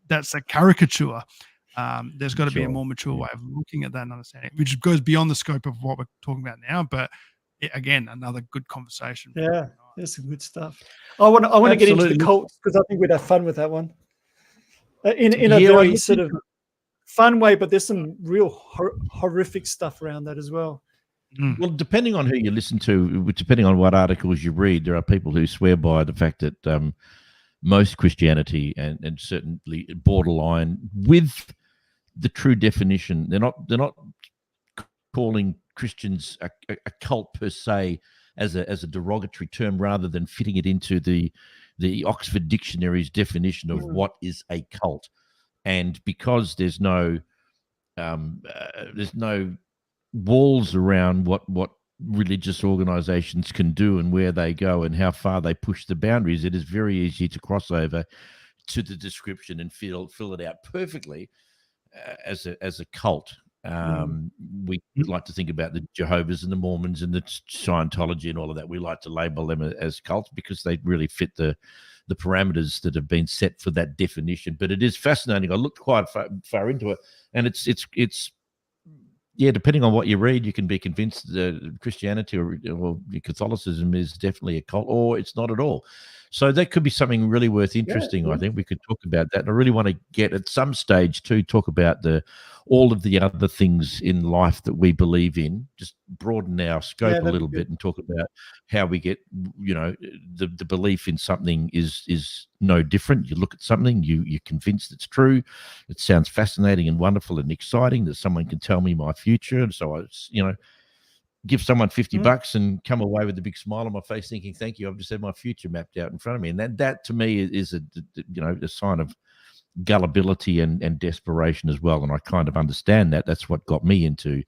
S5: that's a caricature. There's got to be a more mature way of looking at that and understanding, which goes beyond the scope of what we're talking about now. But again, another good conversation.
S6: Yeah, there's some good stuff. I want to get into the cults, because I think we'd have fun with that one. In a very sort of fun way, but there's some real horrific stuff around that as well.
S4: Well, depending on who you listen to, depending on what articles you read, there are people who swear by the fact that most Christianity and certainly borderline with the true definition, they're not calling Christians a cult per se as a derogatory term, rather than fitting it into the Oxford Dictionary's definition of what is a cult. And because there's no walls around what religious organizations can do and where they go and how far they push the boundaries, it is very easy to cross over to the description and fill it out perfectly as a cult. We like to think about the Jehovah's and the Mormons and the Scientology and all of that. We like to label them as cults because they really fit the parameters that have been set for that definition. But it is fascinating. I looked quite far into it, and it's depending on what you read, you can be convinced that Christianity or Catholicism is definitely a cult, or it's not at all. So that could be something really worth interesting. I think we could talk about that. And I really want to get at some stage to talk about all of the other things in life that we believe in, just broaden our scope a little bit and talk about how we get, the belief in something is no different. You look at something, you're convinced it's true. It sounds fascinating and wonderful and exciting that someone can tell me my future. And so I, give someone $50 and come away with a big smile on my face thinking, thank you, I've just had my future mapped out in front of me. And that to me is a sign of gullibility and desperation as well. And I kind of understand that. That's what got me into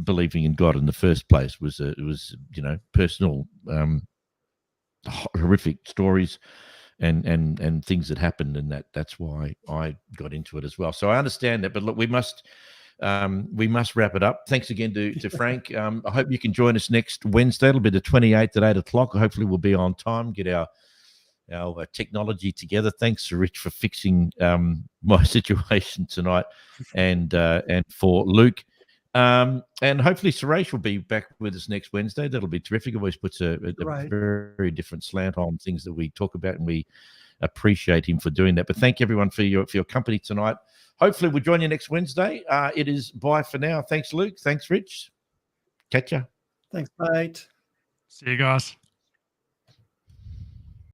S4: believing in God in the first place. It was personal horrific stories and things that happened, and that's why I got into it as well. So I understand that, but look, we must wrap it up. Thanks again to Frank. I hope you can join us next Wednesday. It'll be the 28th at 8 o'clock. Hopefully we'll be on time, get our technology together. Thanks, Rich, for fixing my situation tonight, and for Luke. And hopefully Suresh will be back with us next Wednesday. That'll be terrific. Always puts a very, very different slant on things that we talk about, and we appreciate him for doing that. But thank everyone for your company tonight. Hopefully we'll join you next Wednesday. It is bye for now. Thanks, Luke. Thanks, Rich. Catch ya.
S6: Thanks, mate.
S5: See you guys.